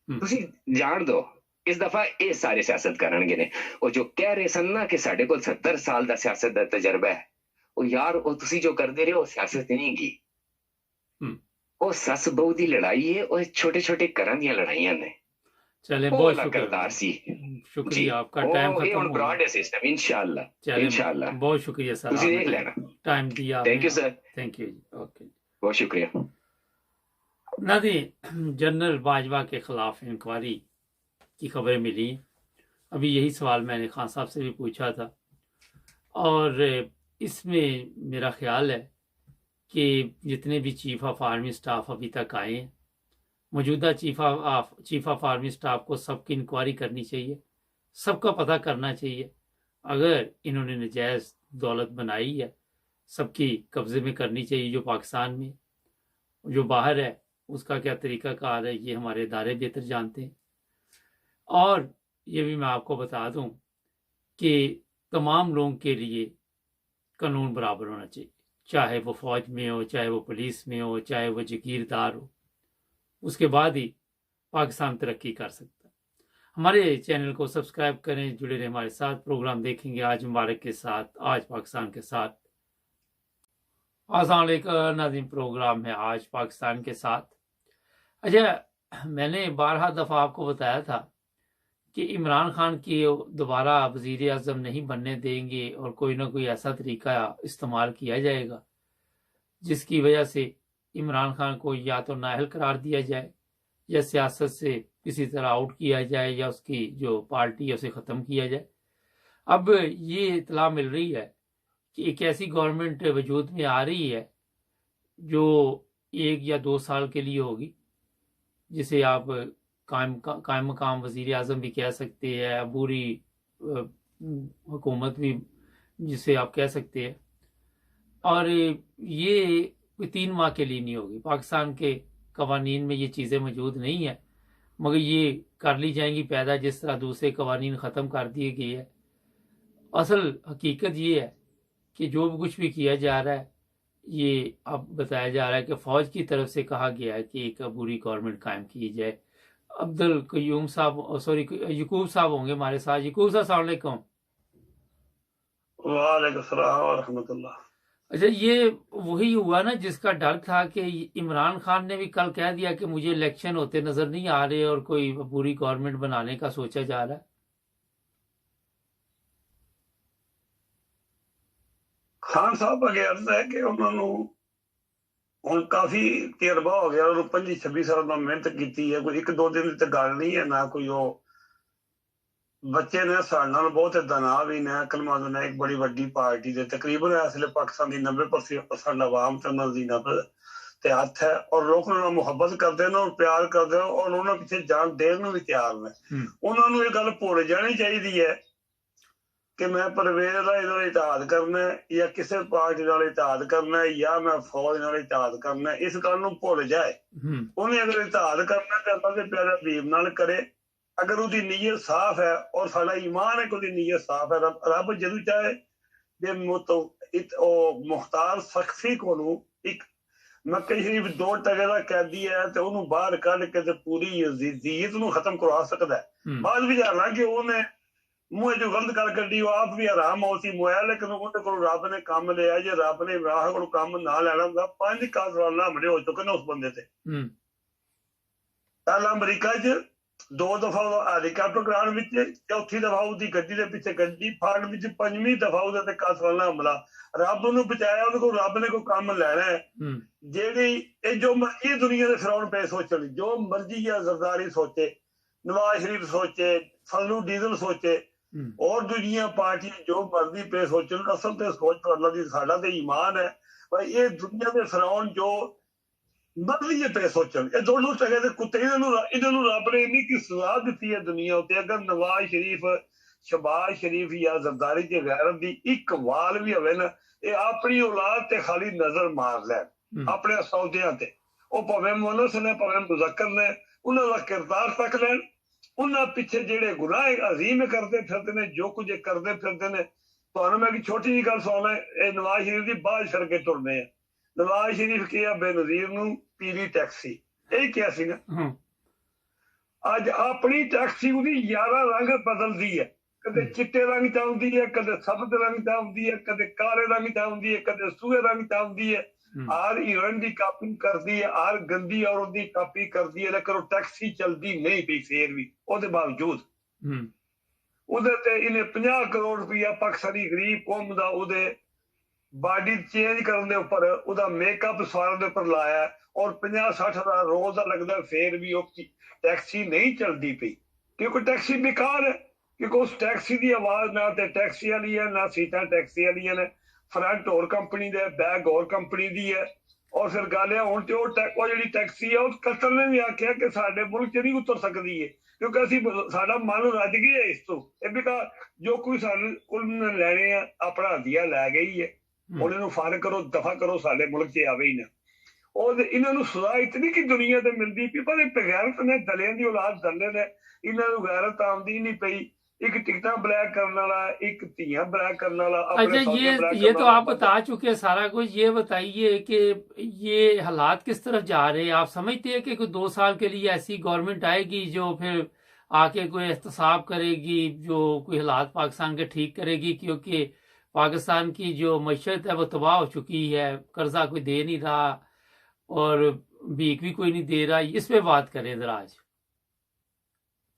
تسی جان دو اس دفعہ یہ سارے سیاست کرن گے نے. اور جو کہہ رہے سن نا کہ ساڈے کول 70 سال دا سیاست دا تجربہ ہے, وہ یار وہ تسی جو کردے رہے وہ سیاست نہیں کی, وہ سس بہو دی لڑائی ہے. اور چھوٹے چھوٹے گھراں دیاں لڑائیاں نے. چلے بہت شکریہ, آپ کا ٹائم ختم ہو براڈ سسٹم انشاءاللہ بہت شکریہ سر, تسی دیکھ لینا. ٹائم دیا. Thank you sir. Thank you جی. اوکے بہت شکریہ. ناظرین, جنرل باجوہ کے خلاف انکوائری کی خبریں ملی. ابھی یہی سوال میں نے خان صاحب سے بھی پوچھا تھا, اور اس میں میرا خیال ہے کہ جتنے بھی چیف آف آرمی سٹاف ابھی تک آئے ہیں, موجودہ چیف آف آرمی سٹاف کو سب کی انکوائری کرنی چاہیے, سب کا پتہ کرنا چاہیے. اگر انہوں نے نجائز دولت بنائی ہے سب کی قبضے میں کرنی چاہیے. جو پاکستان میں, جو باہر ہے اس کا کیا طریقہ کار ہے یہ ہمارے ادارے بہتر جانتے ہیں. اور یہ بھی میں آپ کو بتا دوں کہ تمام لوگوں کے لیے قانون برابر ہونا چاہیے, چاہے وہ فوج میں ہو, چاہے وہ پولیس میں ہو, چاہے وہ جگیردار ہو. اس کے بعد ہی پاکستان ترقی کر سکتا ہے. ہمارے چینل کو سبسکرائب کریں, جڑے رہیں ہمارے ساتھ. پروگرام دیکھیں گے آج مبارک کے ساتھ, آج پاکستان کے ساتھ. السلام علیکم ناظرین, پروگرام ہے آج پاکستان کے ساتھ. اچھا, میں نے 12 دفعہ آپ کو بتایا تھا کہ عمران خان کی دوبارہ وزیر اعظم نہیں بننے دیں گے, اور کوئی نہ کوئی ایسا طریقہ استعمال کیا جائے گا جس کی وجہ سے عمران خان کو یا تو نااہل قرار دیا جائے, یا سیاست سے کسی طرح آؤٹ کیا جائے, یا اس کی جو پارٹی ہے اسے ختم کیا جائے. اب یہ اطلاع مل رہی ہے کہ ایک ایسی گورنمنٹ وجود میں آ رہی ہے جو 1 یا 2 سال کے لیے ہوگی, جسے آپ قائم مقام وزیر اعظم بھی کہہ سکتے ہیں, عبوری حکومت بھی جسے آپ کہہ سکتے ہیں. اور یہ 3 ماہ کے لیے نہیں ہوگی. پاکستان کے قوانین میں یہ چیزیں موجود نہیں ہیں. मगर ये कर ली जाएंगी पैदा जिस तरह दूसरे कवानीन ख़त्म कर दिए गए हैं। असल हकीकत ये है कि जो भी कुछ भी किया जा रहा है, ये अब बताया जा रहा है कि फ़ौज की तरफ से कहा गया है कि एक अबूरी गवर्नमेंट कायम की जाए। अब्दुल कयूम साहब, सॉरी यकूब साहब होंगे हमारे साथ। यकूब साहब अस्सलाम वालेकुम। वालेकुम सलाम व रहमतुल्लाह। अच्छा, ये वही हुआ ना जिसका डर था कि इमरान खान ने भी कल कह दिया कि मुझे इलेक्शन होते नजर नहीं आ रहे और कोई पूरी गवर्नमेंट बनाने का सोचा जा रहा है। ਖਾਨ ਸਾਹਿਬ ਅੱਗੇ ਅਰਜ਼ ਹੈ ਕਿ ਉਹਨਾਂ ਨੂੰ ਹੁਣ ਕਾਫੀ ਤਜਰਬਾ ਹੋ ਗਿਆ, ਉਹਨੂੰ 25-26 ਸਾਲ ਦਾ ਮਿਹਨਤ ਕੀਤੀ ਹੈ, ਕੋਈ ਇੱਕ ਦੋ ਦਿਨ ਦੀ ਤਾਂ ਗੱਲ ਨਹੀਂ ਹੈ ਨਾ। ਕੋਈ ਉਹ ਬੱਚੇ ਨੇ ਸਾਡੇ ਨਾਲ ਬਹੁਤ ਤਨਾਅ ਵੀ ਨੇ, ਅਕਲਮੰਦ ਨੇ, ਇੱਕ ਬੜੀ ਵੱਡੀ ਪਾਰਟੀ ਦੇ ਤਕਰੀਬਨ ਇਸ ਵੇਲੇ ਪਾਕਿਸਤਾਨ ਦੀ 90% ਆਵਾਮ ਤੇ ਉਹਨਾਂ ਦੀ ਨਫ਼ਰਤ ਤੇ ਹੱਥ ਹੈ, ਔਰ ਲੋਕ ਉਹਨਾਂ ਨਾਲ ਮੁਹੱਬਤ ਕਰਦੇ ਨੇ ਔਰ ਪਿਆਰ ਕਰਦੇ ਨੇ, ਔਰ ਉਹਨਾਂ ਪਿੱਛੇ ਜਾਨ ਦੇਣ ਨੂੰ ਵੀ ਤਿਆਰ ਨੇ। ਉਹਨਾਂ ਨੂੰ ਇਹ ਗੱਲ ਭੁੱਲ ਜਾਣੀ ਚਾਹੀਦੀ ਹੈ ਕਿ ਮੈਂ ਪਰਵੇਜ਼ ਦਾ ਇਹਦਾ ਇਤਿਹਾਦ ਕਰਨਾ ਜਾਂ ਕਿਸੇ ਪਾਰਟੀ ਨਾਲ ਇਤਿਹਾਦ ਕਰਨਾ ਜਾਂ ਮੈਂ ਫੌਜ ਨਾਲ ਇਤਿਹਾਦ ਕਰਨਾ, ਇਸ ਗੱਲ ਨੂੰ ਭੁੱਲ ਜਾਏ। ਉਹਨੇ ਅਗਰ ਇਤਿਹਾਦ ਕਰਨਾ ਤਾਂ ਅੱਲਾਹ ਦੇ ਪਿਆਰੇ ਹਬੀਬ ਨਾਲ ਕਰੇ, ਅਗਰ ਉਹਦੀ ਨੀਅਤ ਸਾਫ਼ ਹੈ ਔਰ ਸਾਡਾ ਈਮਾਨ ਹੈ ਕਿ ਉਹਦੀ ਨੀਅਤ ਸਾਫ਼ ਹੈ। ਰੱਬ ਜਦੋਂ ਚਾਹੇ ਜੇ ਉਹ ਮੁਖਤਾਰ ਸਖਤੀ ਕੋਲੋਂ ਇੱਕ ਮੱਕੇ ਸ਼ਰੀਫ 2 ਟਕੇ ਦਾ ਕੈਦੀ ਹੈ ਤੇ ਉਹਨੂੰ ਬਾਹਰ ਕੱਢ ਕੇ ਤੇ ਪੂਰੀ ਯਜ਼ੀਦ ਨੂੰ ਖਤਮ ਕਰਵਾ ਸਕਦਾ ਹੈ। ਬਾਅਦ ਵਿੱਚ ਹਾਲਾਂਕਿ ਉਹਨੇ ਮੂੰਹ ਜੋ ਗਲਤ ਕਰ ਕੱਢੀ, ਉਹ ਆਪ ਵੀ ਆਰਾਮ ਮੌਸੀ ਮੁਆਇਆ, ਲੇਕਿਨ ਉਹਦੇ ਕੋਲ ਰੱਬ ਨੇ ਕੰਮ ਲਿਆ। ਜੇ ਰੱਬ ਨੇ ਇਮਰਾਨ ਕੋਲ ਕੰਮ ਨਾ ਲੈਣਾ ਹੁੰਦਾ 5 ਕਾਤਲਾਂ ਹਮਲੇ ਹੋ ਚੁੱਕੇ ਨੇ ਉਸ ਬੰਦੇ ਤੇ। ਪਹਿਲਾਂ ਅਮਰੀਕਾ 'ਚ 2 ਦਫਾ ਹੈਲੀਕਾਪਟਰ ਗਰਾਊਂਡ ਵਿੱਚ, ਚੌਥੀ ਦਫਾ ਉਹਦੀ ਗੱਡੀ ਦੇ ਪਿੱਛੇ ਗੱਡੀ ਫਾੜ ਵਿੱਚ, 5ਵੀਂ ਦਫਾ ਉਹਦੇ ਤੇ ਕਾਤਲਾਂ ਹਮਲਾ। ਰੱਬ ਨੂੰ ਬਚਾਇਆ, ਉਹਦੇ ਕੋਲ ਰੱਬ ਨੇ ਕੋਈ ਕੰਮ ਲੈਣਾ ਹੈ। ਜਿਹੜੀ ਇਹ ਜੋ ਮਰਜ਼ੀ ਦੁਨੀਆ ਦੇ ਫਿਰੌਨ ਪਏ ਸੋਚਣ, ਜੋ ਮਰਜ਼ੀ ਆ ਜ਼ਰਦਾਰੀ ਸੋਚੇ, ਨਵਾਜ਼ ਸ਼ਰੀਫ ਸੋਚੇ, ਫਜ਼ਲੂ ਡੀਜ਼ਲ ਸੋਚੇ, और दुनिया पार्टी जो मर्जी पे सोचन, असल ते सोच तो अल्लाह दी साडा ते ईमान है भाई। ये दुनिया दे फिरौन जो मर्जी पे सोचन, ये दोनों टके दे कुत्ते, इन्हां नूं रब ने इन्नी की सजा दित्ती है दुनिया उत्ते। अगर नवाज शरीफ, शहबाज शरीफ या जरदारी च गैरत दी एक वाल भी होवे ना, ये अपनी औलाद ते खाली नजर मार लैन, अपने सौदियां ते। ओ भावें मुनस ने भावें मुज़क्कर ने, उन्हां दा किरदार तक लैन। ਉਹਨਾਂ ਪਿੱਛੇ ਜਿਹੜੇ ਗੁਨਾਹ ਅਜ਼ੀਮ ਕਰਦੇ ਫਿਰਦੇ ਨੇ, ਜੋ ਕੁਝ ਕਰਦੇ ਫਿਰਦੇ ਨੇ। ਤੁਹਾਨੂੰ ਮੈਂ ਇੱਕ ਛੋਟੀ ਜਿਹੀ ਗੱਲ ਸੁਣਾ, ਇਹ ਨਵਾਜ਼ ਸ਼ਰੀਫ ਦੀ ਬਾਹਰ ਛੱਡ ਕੇ ਤੁਰਦੇ ਆ। ਨਵਾਜ਼ ਸ਼ਰੀਫ ਕਿਹਾ ਬੇਨਜ਼ੀਰ ਨੂੰ ਪੀਲੀ ਟੈਕਸੀ, ਇਹ ਕਿਹਾ ਸੀ ਨਾ। ਅੱਜ ਆਪਣੀ ਟੈਕਸੀ ਉਹਦੀ 11 ਰੰਗ ਬਦਲਦੀ ਹੈ, ਕਦੇ ਚਿੱਟੇ ਰੰਗ ਚ ਆਉਂਦੀ ਹੈ, ਕਦੇ ਸਬਜ਼ ਰੰਗ ਚ ਆਉਂਦੀ ਹੈ, ਕਦੇ ਕਾਲੇ ਰੰਗ ਚ ਆਉਂਦੀ ਹੈ, ਕਦੇ ਸੂਹੇ ਰੰਗ ਚ ਆਉਂਦੀ ਹੈ। ਹਰ ਹੀਰੋਇਨ ਦੀ ਕਾਪੀ ਕਰਦੀ ਹੈ, ਹਰ ਗੰਦੀ ਔਰਤ ਦੀ ਕਾਪੀ ਕਰਦੀ ਹੈ, ਲੇਕਿਨ ਉਹ ਟੈਕਸੀ ਚਲਦੀ ਨਹੀਂ ਪਈ ਫੇਰ ਵੀ। ਉਹਦੇ ਬਾਵਜੂਦ ਉਹਦੇ ਤੇ ਇਹਨੇ 50 ਕਰੋੜ ਰੁਪਇਆ ਪਾਕਿਸਤਾਨੀ ਗਰੀਬ ਕੌਮ ਦਾ ਉਹਦੇ ਬਾਡੀ ਚੇਂਜ ਕਰਨ ਦੇ ਉੱਪਰ, ਉਹਦਾ ਮੇਕਅਪ ਸਵਾਰਨ ਦੇ ਉੱਪਰ ਲਾਇਆ, ਔਰ 50-60 ਹਜ਼ਾਰ ਰੋਜ਼ ਦਾ ਲੱਗਦਾ, ਫੇਰ ਵੀ ਉਹ ਟੈਕਸੀ ਨਹੀਂ ਚਲਦੀ ਪਈ ਕਿਉਂਕਿ ਟੈਕਸੀ ਬੇਕਾਰ ਹੈ। ਕਿਉਂਕਿ ਉਸ ਟੈਕਸੀ ਦੀ ਆਵਾਜ਼ ਨਾ ਤੇ ਟੈਕਸੀ ਵਾਲੀ ਹੈ, ਨਾ ਸੀਟਾਂ ਟੈਕਸੀ ਵਾਲੀਆਂ ਨੇ, ਫਰੰਟ ਹੋਰ ਕੰਪਨੀ ਦਾ, ਬੈਕ ਹੋਰ ਕੰਪਨੀ ਦੀ ਹੈ। ਔਰ ਫਿਰ ਗੱਲ ਹੈ ਹੁਣ ਤੇ ਉਹ ਜਿਹੜੀ ਟੈਕਸੀ ਹੈ, ਉਹ ਕਤਲ ਨੇ ਵੀ ਆਖਿਆ ਕਿ ਸਾਡੇ ਮੁਲਕ 'ਚ ਨਹੀਂ ਉਤਰ ਸਕਦੀ ਹੈ ਕਿਉਂਕਿ ਅਸੀਂ ਸਾਡਾ ਮਨ ਰੱਜ ਗਿਆ ਇਸ ਤੋਂ। ਇਹ ਵੀ ਜੋ ਕੋਈ ਸਾਡੇ ਕੋਲ ਲੈਣੇ ਆ ਆਪਣਾ ਹਦੀਆ ਲੈ ਗਈ ਹੈ, ਹੁਣ ਇਹਨੂੰ ਫਾਰਗ ਕਰੋ, ਦਫਾ ਕਰੋ, ਸਾਡੇ ਮੁਲਕ 'ਚ ਆਵੇ ਹੀ ਨਾ। ਉਹ ਇਹਨਾਂ ਨੂੰ ਸਜ਼ਾ ਇਤਨੀ ਕਿ ਦੁਨੀਆ ਤੇ ਮਿਲਦੀ ਪਈ, ਪਰ ਇਹ ਬਗੈਰਤ ਨੇ, ਦਲਿਆਂ ਦੀ ਔਲਾਦ ਦਲੇ ਨੇ, ਇਹਨਾਂ ਨੂੰ ਗੈਰਤ ਆਉਂਦੀ ਨਹੀਂ ਪਈ। एक टिकटा ब्लैक करने वाला, एक तियां ब्लैक करने वाला। अच्छा, ये तो आप बता चुके सारा कुछ। ये बताइए कि ये हालात किस तरफ जा रहे हैं? आप समझते हैं कि कोई 2 साल के लिए ऐसी गवर्नमेंट आएगी जो फिर आके कोई एहतसाब करेगी, जो कोई हालात पाकिस्तान के ठीक करेगी? क्योंकि पाकिस्तान की जो मईशत है वो तबाह हो चुकी है, कर्जा कोई दे नहीं रहा और भीख भी कोई नहीं दे रहा। इस पे बात करें जरा आज।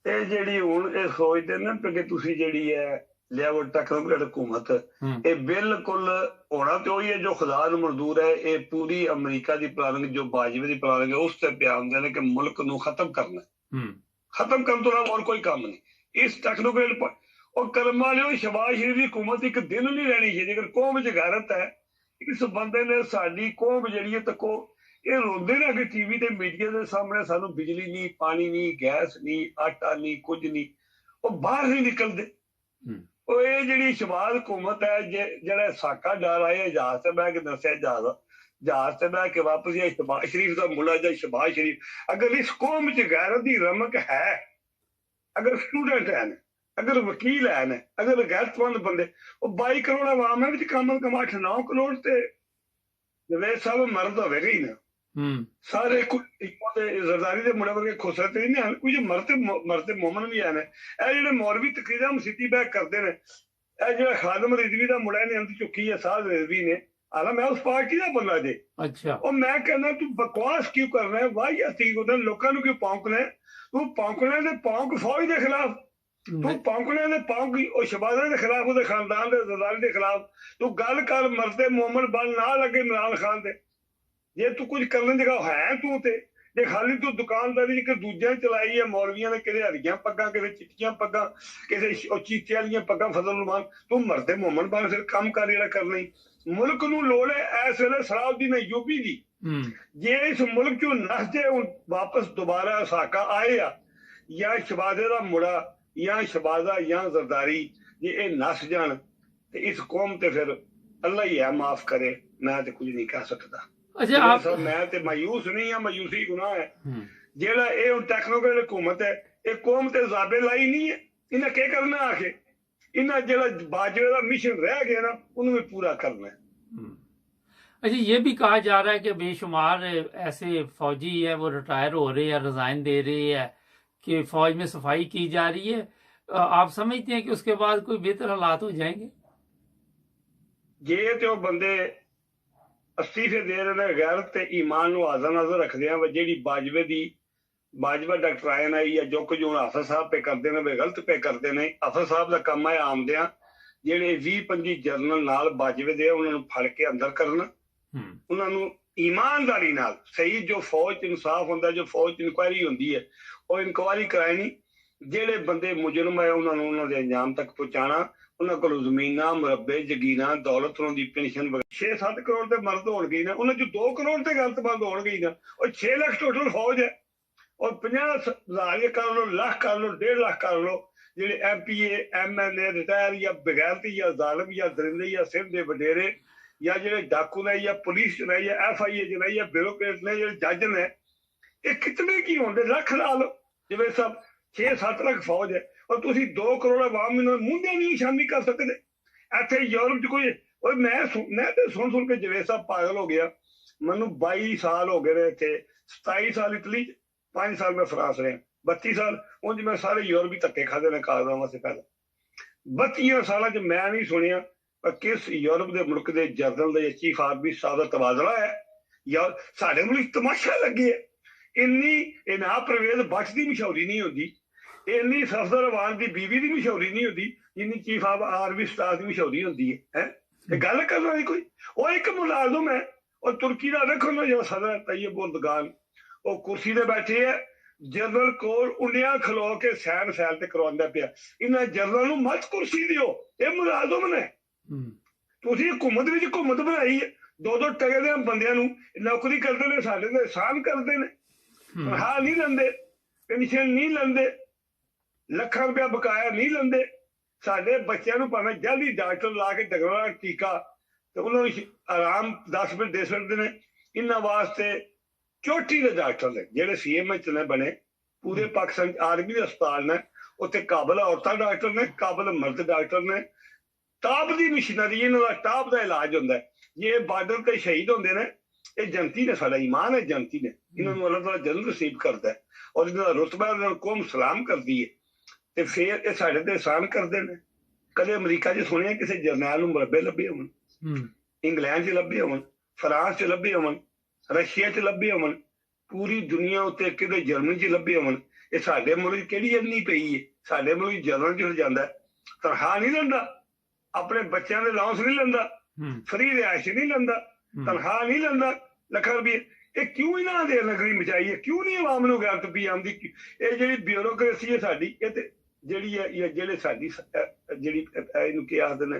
ਇਹ ਜਿਹੜੀ ਹੁਣ ਇਹ ਸੋਚਦੇ ਨੇ ਕਿ ਤੁਸੀਂ ਜਿਹੜੀ ਹੈ ਲੈਵਲ ਟੈਕਨੋਕ੍ਰੇਟ ਹਕੂਮਤ, ਇਹ ਬਿਲਕੁਲ ਹੋਣਾ ਤੇ ਉਹੀ ਹੈ ਜੋ ਖੁਦਾ ਨੂੰ ਮਨਜ਼ੂਰ ਹੈ। ਇਹ ਪੂਰੀ ਅਮਰੀਕਾ ਦੀ ਪਲਾਨਿੰਗ, ਜੋ ਬਾਜਵੇ ਦੀ ਪਲਾਨਿੰਗ ਹੈ, ਉਸ ਤੇ ਪਿਆ ਹੁੰਦੇ ਨੇ ਕਿ ਮੁਲਕ ਨੂੰ ਖਤਮ ਕਰਨਾ, ਖਤਮ ਕਰਨ ਤੋਂ ਹੋਰ ਕੋਈ ਕੰਮ ਨਹੀਂ। ਇਸ ਟੈਕਨੋਕ੍ਰੇਟ ਉਹ ਕਰਮ ਵਾਲਿਓ, ਸ਼ਹਬਾਜ਼ ਸ਼ਰੀਫ ਦੀ ਹਕੂਮਤ ਇੱਕ ਦਿਨ ਨਹੀਂ ਰਹਿਣੀ ਚਾਹੀਦੀ। ਅਗਰ ਕੌਮ 'ਚ ਗੈਰਤ ਹੈ, ਇਸ ਬੰਦੇ ਨੇ ਸਾਡੀ ਕੌਮ ਜਿਹੜੀ ਹੈ ਤੱਕੋ, ਇਹ ਰੋਂਦੇ ਨੇ ਕਿ ਟੀਵੀ ਤੇ ਮੀਡੀਆ ਦੇ ਸਾਹਮਣੇ ਸਾਨੂੰ ਬਿਜਲੀ ਨਹੀਂ, ਪਾਣੀ ਨਹੀਂ, ਗੈਸ ਨਹੀਂ, ਆਟਾ ਨਹੀਂ, ਕੁਝ ਨਹੀਂ, ਉਹ ਬਾਹਰ ਨਹੀਂ ਨਿਕਲਦੇ। ਉਹ ਇਹ ਜਿਹੜੀ ਸ਼ਹਬਾਜ਼ ਹਕੂਮਤ ਹੈ, ਜਿਹੜਾ ਸਾਕਾ ਡਾਲ ਆਏ ਜਹਾਜ਼ ਤੇ ਬਹਿ ਕੇ ਦੱਸਿਆ ਜਹਾਜ਼ जहाज से बह के वापस या शहबाज शरीफ का मुला या शहबाज शरीफ, अगर इस कौम च गैरत की रमक है, अगर स्टूडेंट है, अगर वकील है, अगर गैरतमंद बंदे, वो 22 करोड़ आवाम है, कम 8-9 करोड़ ते जवेद साहब मर्द होवेगा ही ना। सारे जरदारी के मुड़े वर्गे खुसरे तो नहीं हैं, कुछ मरते मोमन भी हैं। ये मौलवी तकरीरा मसीती बैक करते हैं, जो खादम रिजवी का मुड़ा ने अंत चुकी है साध रिजवी ने, हालांकि मैं उस पार्टी का बंदा जे। अच्छा, और मैं कहना तू बकवास क्यों करना है, वाह लोगों क्यों पौंकना है, तू पौंकने दे पौंक फौज के खिलाफ, तू पौंकने दे पौंक शहबाजा के खिलाफ, उसके खानदान के जरदारी के खिलाफ, तू गल कर मरते मोमन बल ना लगे इमरान खान दे। जे तू कुछ करने जगह है तू ते, जे खाली तू दुकानदारी एक दूजे चलाई है, मौलवियां ने किते हरियां पग्गां, किते चिट्टियां पग्गां, किते चीते वालियां पग्गां, फजल रहमान, तू मरते मोमन बन फिर काम कर जेड़ा करना ही। मुल्क नूं लोड़ है इस वेले सलाउद्दीन अय्यूबी दी, जे इस मुल्क चों नस जाए वापस दोबारा साका आए या शहबाजे दा मुड़ा या शहबाजा या जरदारी, जे ये नस जान ते इस कौम ते फिर अल्लाह ही है माफ करे, मैं ते कुछ नहीं कह सकता। अच्छा आप मैं ते मायूस नहीं, मायूसी गुनाह है। जेड़ा ये टेक्नोक्रेट हुकूमत है, ये कौम ते ज़ाबे लाई नहीं है, इन्हें क्या करना आके, इन्हें जेड़ा बाजवे का मिशन रह गया ना, उन्हें भी पूरा करना है। अच्छा, ये भी कहा जा रहा है कि बेशुमार ऐसे फौजी है वो रिटायर हो रहे हैं, रिजाइन दे रहे हैं, कि फौज में सफाई की जा रही है। आप समझते हैं कि उसके बाद कोई बेहतर हालात हो जाएंगे? जे तो बंदे अस्तीफे दे रहे हैं, गैरत ते ईमान नूं हाज़र नाज़र रखदे हैं, जेड़ी बाजवा डॉक्टराइन आई या जो कुछ हुण हाफिज साहब पे करते हैं वे गलत पे करते हैं। हाफिज साहब का काम है आमदियां जेड़े 20-25 जनरल नाल बाजवे दे उन्हां नूं फड़ के अंदर करना, उन्हां नूं ईमानदारी नाल सही जो फौज च इंसाफ हुंदा, जो फौज च इंक्वायरी हुंदी है, वो इंक्वायरी करानी, जेड़े बंदे मुजरम है उन्हां नूं उन्हां दे अंजाम तक पहुंचाना, उन्हां कोल ज़मीनां मुरब्बे जगीरां दौलत उन्हां दी पेंशन 6-7 करोड़ ते मर्द होणगे ना, उन्हां चों 2 करोड़ ते गलतबंद होणगे ना, और 6 लाख टोटल फौज है, और 50,000 कर लो, लाख कर लो, 1.5 लाख कर लो, जेडे MPA MLA रिटायर या बगैरती या जालिम या दरिंदे या सिंध दे वडेरे या जेडे डाकू ने या पुलिस ने या FIA ने या ब्यूरोक्रेट ने जेडे जज ने, ये कितने की होंगे, लख ला लो जिवें सब 6-7 लाख फौज है, और तुसी 2 करोड़ आवाम इन्हां मुंडियां दी निशानी कर सकते। इत्थे यूरोप च कोई, और मैं तो सुन के जवेद साहब पागल हो गया। मैनू 22 साल हो गए इत्थे, 27 साल इटली, 5 साल में फ्रांस रहा, 32 साल उंज मैं सारे यूरोपी धक्के खाते ने कागजां वास्ते। पहले 32 साल च मैं नहीं सुनिया किस यूरोप के मुल्क के जनरल या चीफ आर्मी स्टाफ का तबादला है, या साडे मुल्क तमाशा लगे है। इन्नी इना परवेज बख्श की मशहूरी नहीं होती, इन्नी सफदर अवान की बीवी की मशहूरी नहीं होती जिन्नी चीफ ऑफ आर्मी स्टाफ की मशहूरी होती है। गल करना नहीं कोई, वो एक मुलाजम है, और तुर्की का देखो ना जो सदर तैयब उर्दगान, वो कुर्सी ते बैठे है, जनरल कोल उन्नियां खलो के सैन सैल ते करवांदा पिया। इन्हां जनरल नूं मत कुर्सी दिओ, ये मुलाजम ने, तुसीं हुकूमत विच हुकूमत बनाई है, 2-2 टके दे बंदियां नूं नौकरी करदे ने, साडे ते एहसान करदे ने, तनखा नहीं लैंदे, पेंशन नहीं लैंदे, ਲੱਖਾਂ रुपया बकाया नहीं लैंदे। साडे बच्चों नूं भावें जल्दी डॉक्टर ला के डगरा टीका ते उन्हां नूं आराम 10 मिनट दे सकदे ने। इन्हां वास्ते चोटी दे डॉक्टर ने जेडे CMH ने बने, पूरे पाकिस्तान आर्मी दे अस्पताल ने, उत्थे काबल औरतां डॉक्टर ने, काबल मर्द डॉक्टर ने, टाप दी मशीनरी, इन्हां दा टाप दा इलाज हुंदा है। ये बार्डर ते शहीद हुंदे ने, ये जनती ने, साडा ईमान है जनती ने, इन्हां नूं अल्लाह ताला जन्नत नसीब करदा है, और इन्हां दा रुतबा कौम सलाम करदी है। ते फिर ये साडे ते एहसान करदे ने। कदे अमरीका च सुनिया किसी जरनैल नूं मुरब्बे लभे होवन, इंग्लैंड च लभे होवन, फ्रांस च लभे होवन, रशिया च लभे होवन, पूरी दुनिया उत्ते किते जर्मनी च लभे होवन। ये साडे मुल्क किहड़ी इन्नी पई है, साडे मुल्क जनरल च जांदा, तनखा नहीं लैंदा, अपने बच्चों के अलाउंस नहीं लैंदा, फ्री रिहायश नहीं लैंदा, तनखा नहीं लैंदा, लखां रुपये। ये क्यों इन्हां दे नगरी मचाई है, क्यों नहीं आवाम नूं गैरत पई आंदी? ये जिहड़ी ब्यूरोक्रेसी है साडी, ये ते ਜਿਹੜੀ ਹੈ ਜਿਹੜੇ ਸਾਡੀ ਜਿਹੜੀ ਇਹਨੂੰ ਕੀ ਆਖਦੇ ਨੇ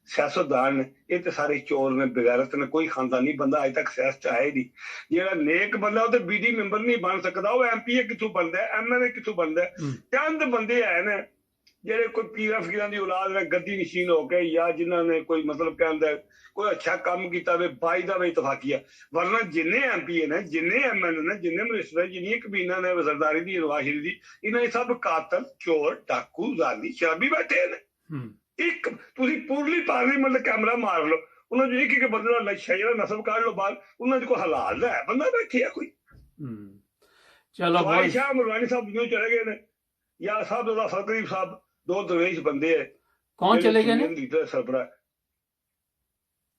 ਸਿਆਸਤਦਾਨ ਨੇ, ਇਹ ਤੇ ਸਾਰੇ ਚੋਰ ਨੇ, ਬਗੈਰਤ ਨੇ, ਕੋਈ ਖਾਨਦਾਨੀ ਬੰਦਾ ਅਜੇ ਤੱਕ ਸਿਆਸਤ ਚ ਆਇਆ ਨਹੀਂ। ਜਿਹੜਾ ਨੇਕ ਬੰਦਾ ਉਹ ਤੇ BD ਮੈਂਬਰ ਨਹੀਂ ਬਣ ਸਕਦਾ, ਉਹ MPA ਕਿੱਥੋਂ ਬਣਦਾ, MLA ਕਿੱਥੋਂ ਬਣਦਾ? ਚੰਦ ਬੰਦੇ ਆਏ ਨੇ ਜਿਹੜੇ ਕੋਈ ਪੀਰਾਂ ਫਕੀਰਾਂ ਦੀ ਔਲਾਦ ਨੇ ਗੱਦੀ ਨਸ਼ੀਨ ਹੋ ਕੇ ਜਾਂ ਜਿਨ੍ਹਾਂ ਨੇ ਕੋਈ ਮਤਲਬ ਕਹਿੰਦਾ ਕੋਈ ਅੱਛਾ ਕੰਮ ਕੀਤਾ ਵੇ ਬਾਈ ਦਾ ਵੀ ਇਤਫਾਕੀਆ, ਵਰਨਾ ਜਿੰਨੇ ਐਮਪੀ ਨੇ, ਜਿੰਨੇ ਐਮਐਲਏ ਨੇ, ਜਿੰਨੇ ਮਿਨਿਸਟਰ, ਜਿੰਨੀਆਂ ਕਬੀਨਾਂ ਨੇ ਸਰਦਾਰੀ ਦੀ, ਨਵਾਜ਼ਸ਼ਰੀਫ ਦੀ, ਇਹਨਾਂ ਦੇ ਸਭ ਕਾਤਲ, ਚੋਰ, ਡਾਕੂ, ਜ਼ਾਲੀ, ਸ਼ਰਾਬੀ ਬੈਠੇ ਨੇ। ਇੱਕ ਤੁਸੀਂ ਪੂਰਲੀ ਪਾਰਲੀਮੈਂਟ ਦਾ ਕੈਮਰਾ ਮਾਰ ਲਓ, ਉਹਨਾਂ ਚ ਇੱਕ ਬੰਦੇ ਦਾ ਨਸ਼ਾ ਜਿਹੜਾ ਨਸਬ ਕੱਢ ਲਓ ਬਾਹਰ, ਉਹਨਾਂ ਚ ਕੋਈ ਹਲਾਲ ਦਾ ਹੈ ਬੰਦਾ ਬੈਠਿਆ ਕੋਈ। ਚਲੋ ਸ਼ਾਹ ਮੁਰਵਾਨੀ ਸਾਹਿਬ ਦੁਨੀਆ ਚਲੇ ਗਏ ਨੇ, ਜਾਂ ਸਾਹਿਬ ਦਾ ਫਕਰੀਬ ਸਾਹਿਬ, दो दरवेश बंदे है। कौन चले गए ने? लीडर सरबरा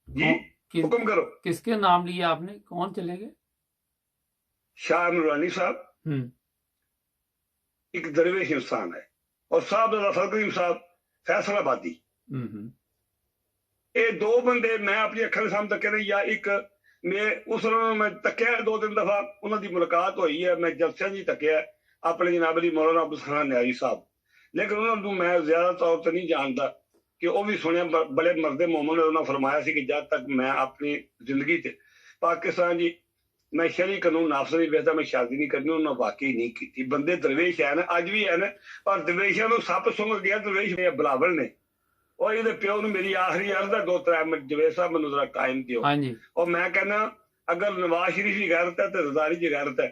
जी, हुक्म करो। किसके नाम लिया आपने? कौन चले गए? शाह नूरानी साहब एक दरवेश इंसान है, और साहब फकरीब साहब फैसलाबादी। ये दो बंदे मैं अपनी अखा के सामने तके नहीं, या एक मैं उस मैं तकिया 2-3 दफा, उन्होंने मुलाकात हुई है, मैं जलसिया जी तकिया अपने जनाब अली मौलाना अब्दुल खान न्यारी साहब, लेकिन उन्होंने मैं ज्यादा तौर पर नहीं जानता कि वो भी सुने बड़े मर्दे मोमन ने उन्होंने फरमाया कि जब तक मैं अपनी जिंदगी से पाकिस्तान जी मैं शरी कानून नाफज नहीं बेचता, मैं शादी नहीं करनी, उन्होंने वाकई नहीं की। बंदे दरवेश है ना, अज भी है ना, पर दरवेशों को सप सुंघ गया दरवेश बिलावल ने। और ये प्यो ने मेरी आखिरी अर्ज है 2-3 मिनट जवेद साहब मैनू जरा टाइम दियो। और मैं कहना अगर नवाज शरीफ की गैरत है तो रजारी की गैरत है,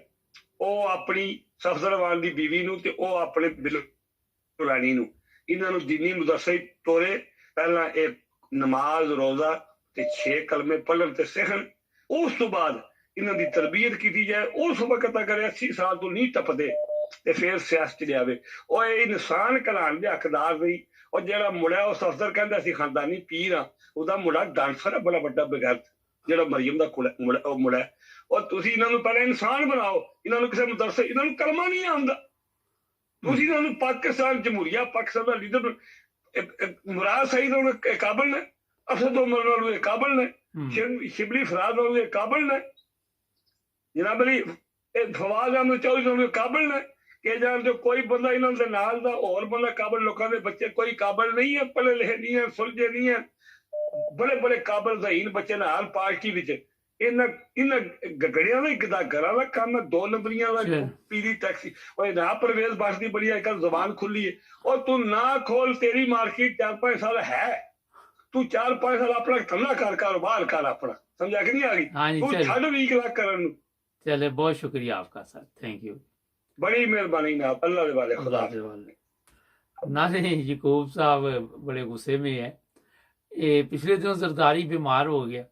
वो अपनी सफदरवान की बीवी नू ते वो अपने बिल रानी नू इन्हां नू दीनी मुदस्से तोरे, पहला ये नमाज रोजा ते 6 कलमे पढ़न ते सिखण, उस तो बाद इन्हां दी तरबियत की जाए। उस वक्त अगर 80 साल तो नहीं टपदे ते फिर सियासत च जावे। और ये इंसान कहलाण दे हकदार नहीं। और जेड़ा मुड़ा उस अफसर कहंदा सी खानदानी पीर आ, उहदा मुड़ा डांसर है बड़ा बड़ा बगैरत, जेड़ा मरियम दा मुड़ा। और तुसीं इन्हां नू पहले इंसान बनाओ, इन्हां नू किसी मदरसे, इन्हां नू कलमा नहीं आंदा। ਤੁਸੀਂ ਇਹਨਾਂ ਨੂੰ ਪਾਕਿਸਤਾਨ ਜਮਹੂਰੀਆ ਪਾਕਿਸਤਾਨ ਦਾ ਲੀਡਰ ਮੁਰਾਦ ਸਈਦ ਨੂੰ ਕਾਬਲ ਨੇ, ਅਸਦ ਉਮਰ ਨੂੰ ਇਹ ਕਾਬਲ ਨੇ, ਸ਼ਿਬਲੀ ਫਰਾਦ ਨੂੰ ਇਹ ਕਾਬਲ ਨੇ, ਜਨਾਬ ਅਲੀ ਫਵਾਦ ਅਹਿਮਦ ਚੌਧਰੀ ਨੂੰ ਇਹ ਕਾਬਲ ਨੇ। ਕਿ ਜਾਣਦੇ ਕੋਈ ਬੰਦਾ ਇਹਨਾਂ ਦੇ ਨਾਲ ਦਾ ਹੋਰ ਬੰਦਾ ਕਾਬਲ, ਲੋਕਾਂ ਦੇ ਬੱਚੇ ਕੋਈ ਕਾਬਲ ਨਹੀਂ ਹੈ, ਪੜ੍ਹੇ ਲਿਖੇ ਨਹੀਂ ਹੈ, ਸੁਲਝੇ ਨਹੀਂ ਹੈ, ਬੜੇ ਬੜੇ ਕਾਬਲ ਜ਼ਹੀਨ ਬੱਚੇ ਨੇ ਹਰ ਪਾਰਟੀ ਵਿੱਚ। ਇਹਨਾਂ ਗਗੜਿਆਂ ਦਾ ਇੱਕ ਦਾ ਘਰਾਂ ਦਾ ਕੰਮ, 2 ਨੰਬਰੀਆਂ ਦਾ ਪੀਲੀ ਟੈਕਸੀ। और ना परवेज बख्श की बड़ी आजकल जुबान खुली है, और तू ना खोल, तेरी मार्केट 4-5 साल है, तू 4-5 साल अपना धंधा कर, कारोबार कर अपना, समझा कि नहीं आ गई? तू छड़ 20 लाख करन। चले बहुत शुक्रिया आपका सर, थैंक यू, बड़ी मेहरबानी ना, अल्लाह दे वाले खुदा दे वाले। नाज़रीन याकूब साहब बड़े गुस्से में है। ये पिछले दिनों जरदारी बीमार हो गया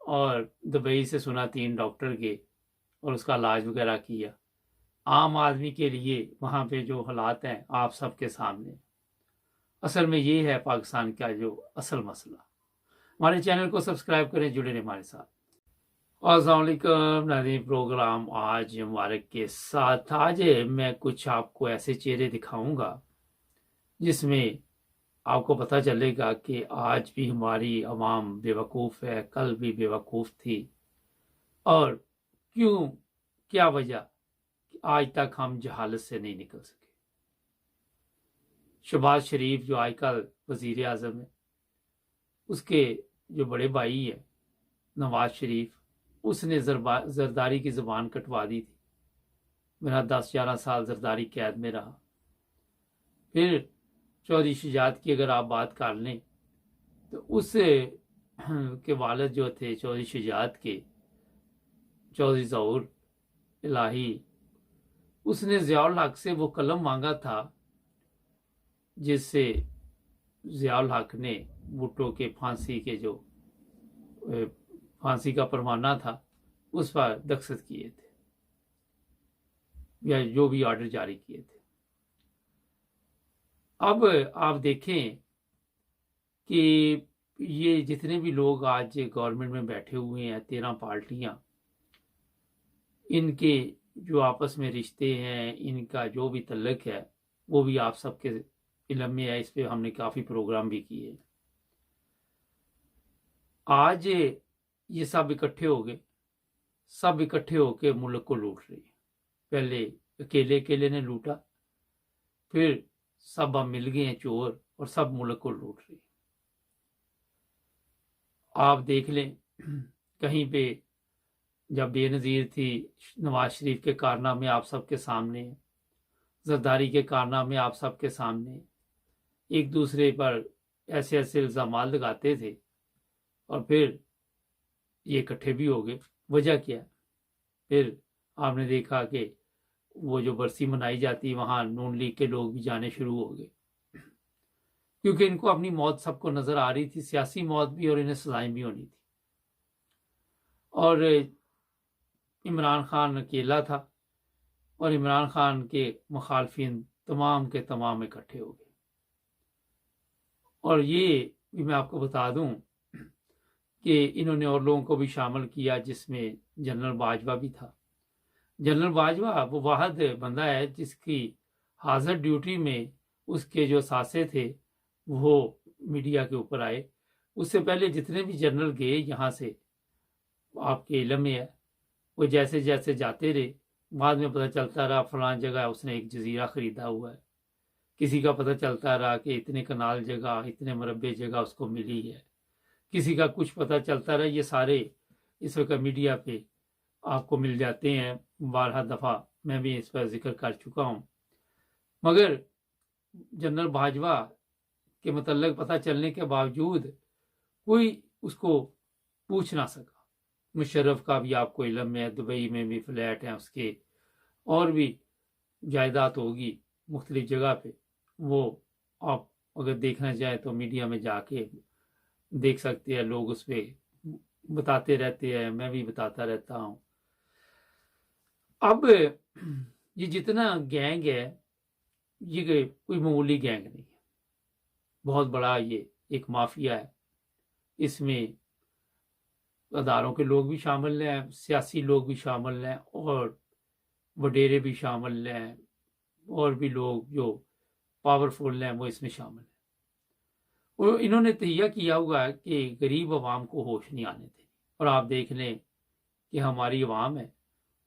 और दुबई से सुना 3 डॉक्टर के और उसका इलाज वगैरह किया। आम आदमी के लिए वहाँ पे जो हालात हैं आप सबके सामने, असल में ये है पाकिस्तान का जो असल मसला। हमारे चैनल को सब्सक्राइब करें, जुड़े रहें हमारे साथ। अस्सलाम वालेकुम नाज़रीन, प्रोग्राम आज मुबारक के साथ। आज मैं कुछ आपको ऐसे चेहरे दिखाऊंगा जिसमें आपको पता चलेगा कि आज भी हमारी आवाम बेवकूफ़ है, कल भी बेवकूफ़ थी, और क्यों, क्या वजह आज तक हम जहालत से नहीं निकल सके। शहबाज शरीफ जो आजकल वज़ीर आज़म है, उसके जो बड़े भाई है नवाज शरीफ, उसने जरदारी की ज़बान कटवा दी थी। मेरा 10-11 साल जरदारी कैद में रहा। फिर चौधरी शुजात की अगर आप बात कर लें तो उस के वालिद जो थे चौधरी शुजात के, चौधरी ज़हूर इलाही, उसने ज़ियाउल हक से वो कलम मांगा था जिससे ज़ियाउल हक ने भुट्टो के फांसी के जो फांसी का परवाना था उस पर दस्तखत किए थे, या जो भी ऑर्डर जारी किए थे। अब आप देखें कि ये जितने भी लोग आज गवर्नमेंट में बैठे हुए हैं, 13 पार्टियां, इनके जो आपस में रिश्ते हैं, इनका जो भी तल्लक है, वो भी आप सबके इल्म में है। इस पे हमने काफ़ी प्रोग्राम भी किए। आज ये सब इकट्ठे हो गए, सब इकट्ठे होके मुल्क को लूट रही है। पहले अकेले अकेले ने लूटा, फिर सब अब मिल गए हैं चोर और सब मुल्क को लूट रही है। आप देख लें, कहीं पे जब बेनज़ीर थी नवाज शरीफ के कारनामे आप सबके सामने, जरदारी के कारनामे आप सबके सामने, एक दूसरे पर ऐसे ऐसे इल्ज़ामात लगाते थे और फिर ये इकट्ठे भी हो गए। वजह क्या है? फिर आपने देखा कि वो जो बरसी मनाई जाती वहाँ नून लीग के लोग भी जाने शुरू हो गए, क्योंकि इनको अपनी मौत सबको नजर आ रही थी, सियासी मौत भी, और इन्हें सजाएं भी होनी थी। और इमरान खान अकेला था और इमरान खान के मुखालफिन तमाम के तमाम इकट्ठे हो गए। और ये भी मैं आपको बता दूं कि इन्होंने और लोगों को भी शामिल किया, जिसमें जनरल बाजवा भी था। जनरल बाजवा वो वाहद बंदा है जिसकी हाजिर ड्यूटी में उसके जो सासे थे वो मीडिया के ऊपर आए। उससे पहले जितने भी जनरल गए यहाँ से, आपके इल्म में है, वो जैसे जैसे जाते रहे, बाद में पता चलता रहा फलां जगह उसने एक जजीरा खरीदा हुआ है, किसी का पता चलता रहा कि इतने कनाल जगह, इतने मरबे जगह उसको मिली है, किसी का कुछ पता चलता रहा। ये सारे इस वक्त मीडिया पे आपको मिल जाते हैं, 12 दफ़ा मैं भी इस पर जिक्र कर चुका हूँ। मगर जनरल बाजवा के मतलब पता चलने के बावजूद कोई उसको पूछ ना सका। मुशर्रफ का भी आपको इल्म में है, दुबई में भी फ्लैट हैं उसके, और भी जायदाद होगी मुख्तलिफ जगह पे। वो आप अगर देखना चाहें तो मीडिया में जाके देख सकते हैं, लोग उस पर बताते रहते हैं, मैं भी बताता रहता हूँ। अब ये जितना गैंग है ये कोई मामूली गैंग नहीं है, बहुत बड़ा ये एक माफिया है। इसमें अदारों के लोग भी शामिल हैं, सियासी लोग भी शामिल हैं, और वडेरे भी शामिल हैं, और भी लोग जो पावरफुल हैं वो इसमें शामिल हैं। और इन्होंने तहिया किया हुआ है कि गरीब आवाम को होश नहीं आने देनी। और आप देख लें कि हमारी आवाम है,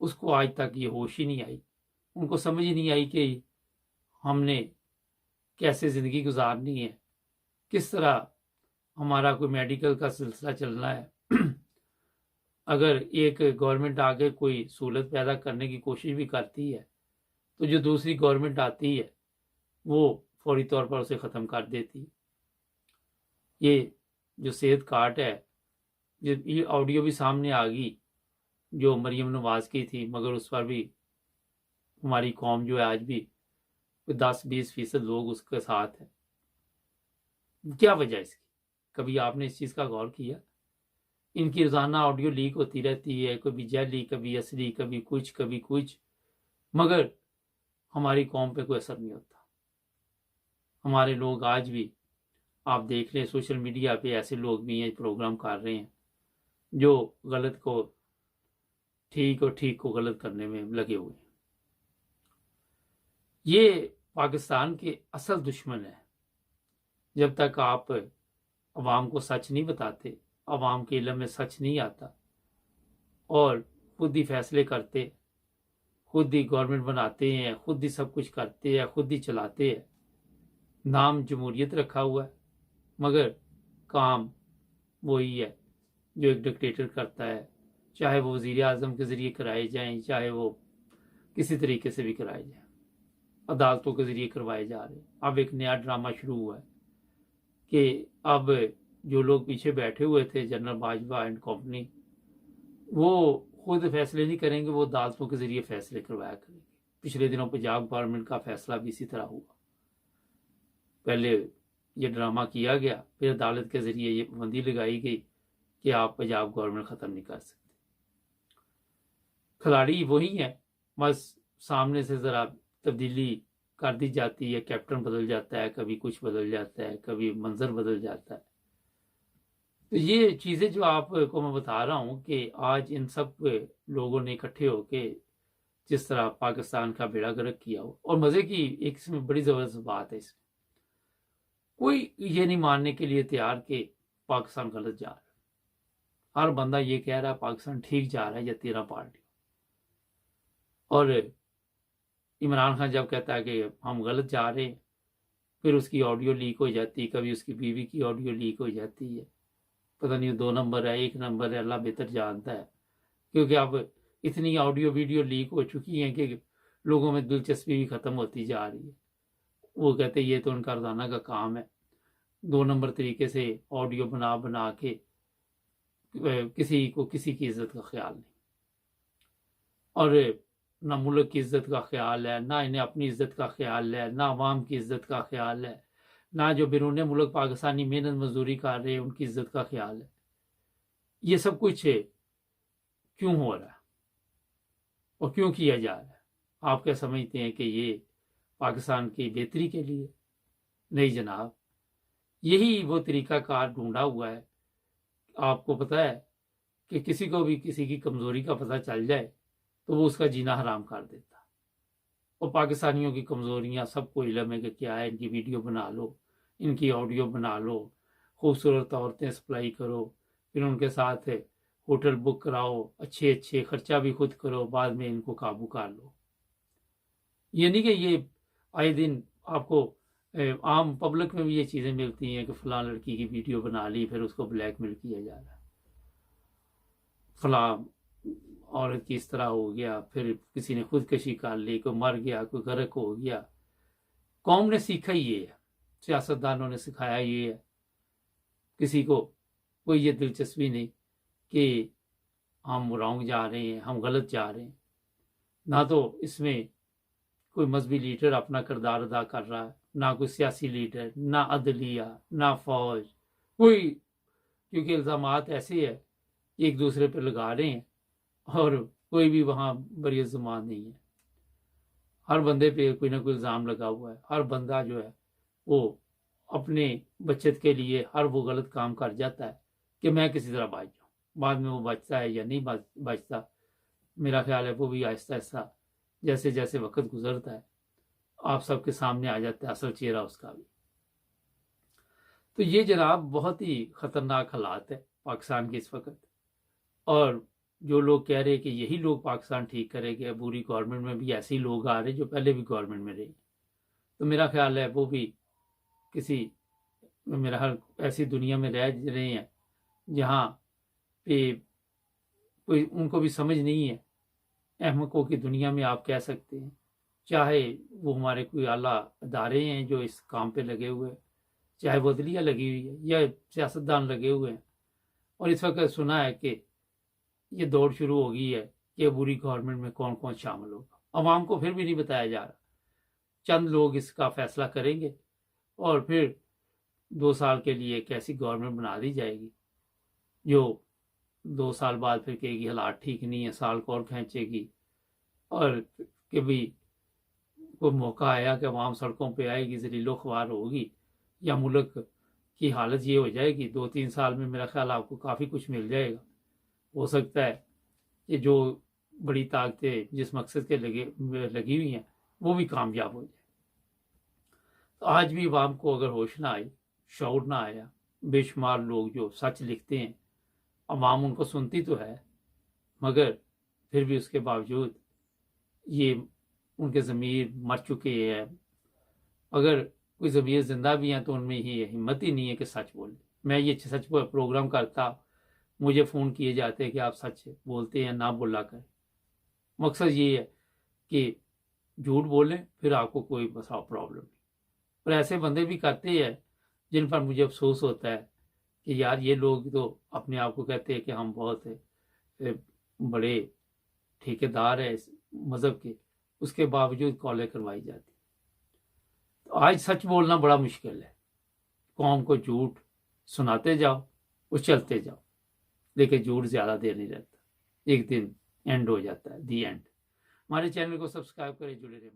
उसको आज तक ये होश ही नहीं आई, उनको समझ ही नहीं आई कि हमने कैसे ज़िंदगी गुजारनी है, किस तरह हमारा कोई मेडिकल का सिलसिला चलना है। अगर एक गवर्नमेंट आगे कोई सहूलत पैदा करने की कोशिश भी करती है तो जो दूसरी गवर्नमेंट आती है वो फौरी तौर पर उसे ख़त्म कर देती है। ये जो सेहत कार्ड है, ये ऑडियो भी सामने आ गई जो मरीम नवाज की थी, मगर उस पर भी हमारी कौम जो है आज भी 10-20% लोग उसके साथ हैं। क्या वजह इसकी? कभी आपने इस चीज़ का गौर किया? इनकी रोज़ाना ऑडियो लीक होती रहती है, कभी जैली, कभी असली, कभी कुछ, मगर हमारी कौम पे कोई असर नहीं होता। हमारे लोग आज भी, आप देख लें सोशल मीडिया पे ऐसे लोग भी हैं प्रोग्राम कर रहे हैं जो गलत को ठीक और ठीक को गलत करने में लगे हुए हैं। ये पाकिस्तान के असल दुश्मन है। जब तक आप अवाम को सच नहीं बताते, अवाम के इल्म में सच नहीं आता और खुद ही फैसले करते, खुद ही गवर्नमेंट बनाते हैं, खुद ही सब कुछ करते हैं, खुद ही चलाते हैं, नाम जमहूरियत रखा हुआ है मगर काम वही है जो एक डिक्टेटर करता है, चाहे वो वज़ीर आज़म के ज़रिए कराए जाएं, चाहे वो किसी तरीके से भी कराए जाएं, अदालतों के ज़रिए करवाए जा रहे हैं। अब एक नया ड्रामा शुरू हुआ है कि अब जो लोग पीछे बैठे हुए थे, जनरल बाजवा एंड कंपनी, वो खुद फैसले नहीं करेंगे, वो अदालतों के ज़रिए फैसले करवाया करेंगे। पिछले दिनों पंजाब गवर्नमेंट का फैसला भी इसी तरह हुआ। पहले ये ड्रामा किया गया, फिर अदालत के ज़रिए ये पाबंदी लगाई गई कि आप पंजाब गवर्नमेंट ख़त्म नहीं कर सकते। खिलाड़ी वही है, बस सामने से ज़रा तब्दीली कर दी जाती है, कैप्टन बदल जाता है, कभी कुछ बदल जाता है, कभी मंजर बदल जाता है। तो ये चीज़ें जो आपको मैं बता रहा हूँ कि आज इन सब लोगों ने इकट्ठे होके जिस तरह पाकिस्तान का बेड़ा गर्क किया हो, और मज़े की एक इसमें बड़ी ज़बरदस्त बात है, इसमें कोई ये नहीं मानने के लिए तैयार कि पाकिस्तान गलत जा रहा है। हर बंदा ये कह रहा है पाकिस्तान ठीक जा रहा है या 13 पार्टी। और इमरान खान जब कहता है कि हम गलत जा रहे हैं, फिर उसकी ऑडियो लीक हो जाती है, कभी उसकी बीवी की ऑडियो लीक हो जाती है, पता नहीं 2 नंबर है 1 नंबर है, अल्लाह बेहतर जानता है। क्योंकि अब इतनी ऑडियो वीडियो लीक हो चुकी हैं कि लोगों में दिलचस्पी भी ख़त्म होती जा रही है। वो कहते ये तो उनका रोजाना का काम है, 2 नंबर तरीके से ऑडियो बना बना के किसी को किसी की इज्जत का ख्याल नहीं, और ना मुल्क की इज्जत का ख्याल है, ना इन्हें अपनी इज्जत का ख्याल है, ना अवाम की इज्जत का ख्याल है, ना जो बैरून मुल्क पाकिस्तानी मेहनत मजदूरी कर रहे हैं उनकी इज्जत का ख्याल है। ये सब कुछ क्यों हो रहा है और क्यों किया जा रहा है? आप क्या समझते हैं कि ये पाकिस्तान की बेहतरी के लिए? नहीं जनाब, यही वो तरीकाकार ढूंढा हुआ है। आपको पता है कि किसी को भी किसी की कमजोरी का पता चल जाए तो वो उसका जीना हराम कर देता, और पाकिस्तानियों की कमजोरियां सबको इल्म है कि क्या है, इनकी वीडियो बना लो, इनकी ऑडियो बना लो, खूबसूरत औरतें सप्लाई करो, फिर उनके साथ होटल बुक कराओ, अच्छे अच्छे खर्चा भी खुद करो, बाद में इनको काबू कर लो। ये नहीं कि ये आए दिन आपको आम पब्लिक में भी ये चीज़ें मिलती हैं कि फलां लड़की की वीडियो बना ली, फिर उसको ब्लैकमेल किया जा रहा है, फलां औरत की इस तरह हो गया, फिर किसी ने खुदकशी कर ली, कोई मर गया, कोई गर्क हो गया। कौम ने सीखा ये है, सियासतदानों ने सिखाया ये है, किसी को कोई ये दिलचस्पी नहीं कि हम रॉन्ग जा रहे हैं, हम गलत जा रहे हैं। ना तो इसमें कोई मजहबी लीडर अपना किरदार अदा कर रहा है, ना कोई सियासी लीडर, ना अदलिया, ना फौज, कोई, क्योंकि इल्ज़ामात ऐसे है कि एक दूसरे पर लगा रहे हैं और कोई भी वहाँ बरी ज़ुबान नहीं है। हर बंदे पे कोई ना कोई इल्ज़ाम लगा हुआ है। हर बंदा जो है वो अपने बचत के लिए हर वो गलत काम कर जाता है कि मैं किसी तरह बच जाऊँ। बाद में वो बचता है या नहीं बचता, मेरा ख्याल है वो भी आहिस्ता आहिस्ता जैसे जैसे वक्त गुजरता है आप सबके सामने आ जाता है असल चेहरा उसका भी। तो ये जनाब बहुत ही ख़तरनाक हालात है पाकिस्तान के इस वक्त, और जो लोग कह रहे हैं कि यही लोग पाकिस्तान ठीक करेंगे, बुरी गवर्नमेंट में भी ऐसे ही लोग आ रहे जो पहले भी गवर्नमेंट में रहे, तो मेरा ख्याल है वो भी किसी मेरा हर ऐसी दुनिया में रह रहे हैं जहाँ पे कोई उनको भी समझ नहीं है। अहमकों की दुनिया में आप कह सकते हैं, चाहे वो हमारे कोई आला अदारे हैं जो इस काम पे लगे हुए हैं, चाहे वो अदलिया लगी हुई है या सियासतदान लगे हुए हैं, और इस वक्त सुना है कि ये दौड़ शुरू हो गई है कि बुरी गवर्नमेंट में कौन कौन शामिल होगा। अवाम को फिर भी नहीं बताया जा रहा, चंद लोग इसका फैसला करेंगे और फिर 2 साल के लिए एक ऐसी गवर्नमेंट बना दी जाएगी जो 2 साल बाद फिर कहेगी हालात ठीक नहीं है, साल को और खींचेगी, और कि भी कोई मौका आया कि अवाम सड़कों पे आएगी, जलीलो ख्वार होगी, या मुल्क की हालत ये हो जाएगी 2-3 साल में मेरा ख्याल आपको काफ़ी कुछ मिल जाएगा। हो सकता है कि जो बड़ी ताकतें जिस मकसद के लगी हुई हैं वो भी कामयाब हो जाए। तो आज भी अवाम को अगर होश ना आए, शऊर ना आया, बेशुमार लोग जो सच लिखते हैं अवाम उनको सुनती तो है, मगर फिर भी उसके बावजूद ये उनके ज़मीर मर चुके हैं। अगर कोई ज़मीर ज़िंदा भी हैं तो उनमें ही हिम्मत ही नहीं है कि सच बोले। मैं ये सच प्रोग्राम करता, मुझे फ़ोन किए जाते हैं कि आप सच बोलते हैं, ना बोला करें। मकसद ये है कि झूठ बोलें, फिर आपको कोई बसा प्रॉब्लम नहीं। पर ऐसे बंदे भी करते हैं जिन पर मुझे अफसोस होता है कि यार ये लोग तो अपने आप को कहते हैं कि हम बहुत बड़े ठेकेदार हैं इस मज़हब के, उसके बावजूद कॉलें करवाई जाती। तो आज सच बोलना बड़ा मुश्किल है। कौम को झूठ सुनाते जाओ, वो चलते जाओ, लेकिन झूठ ज़्यादा देर नहीं रहता, एक दिन एंड हो जाता है, दी एंड। हमारे चैनल को सब्सक्राइब करें, जुड़े रहे।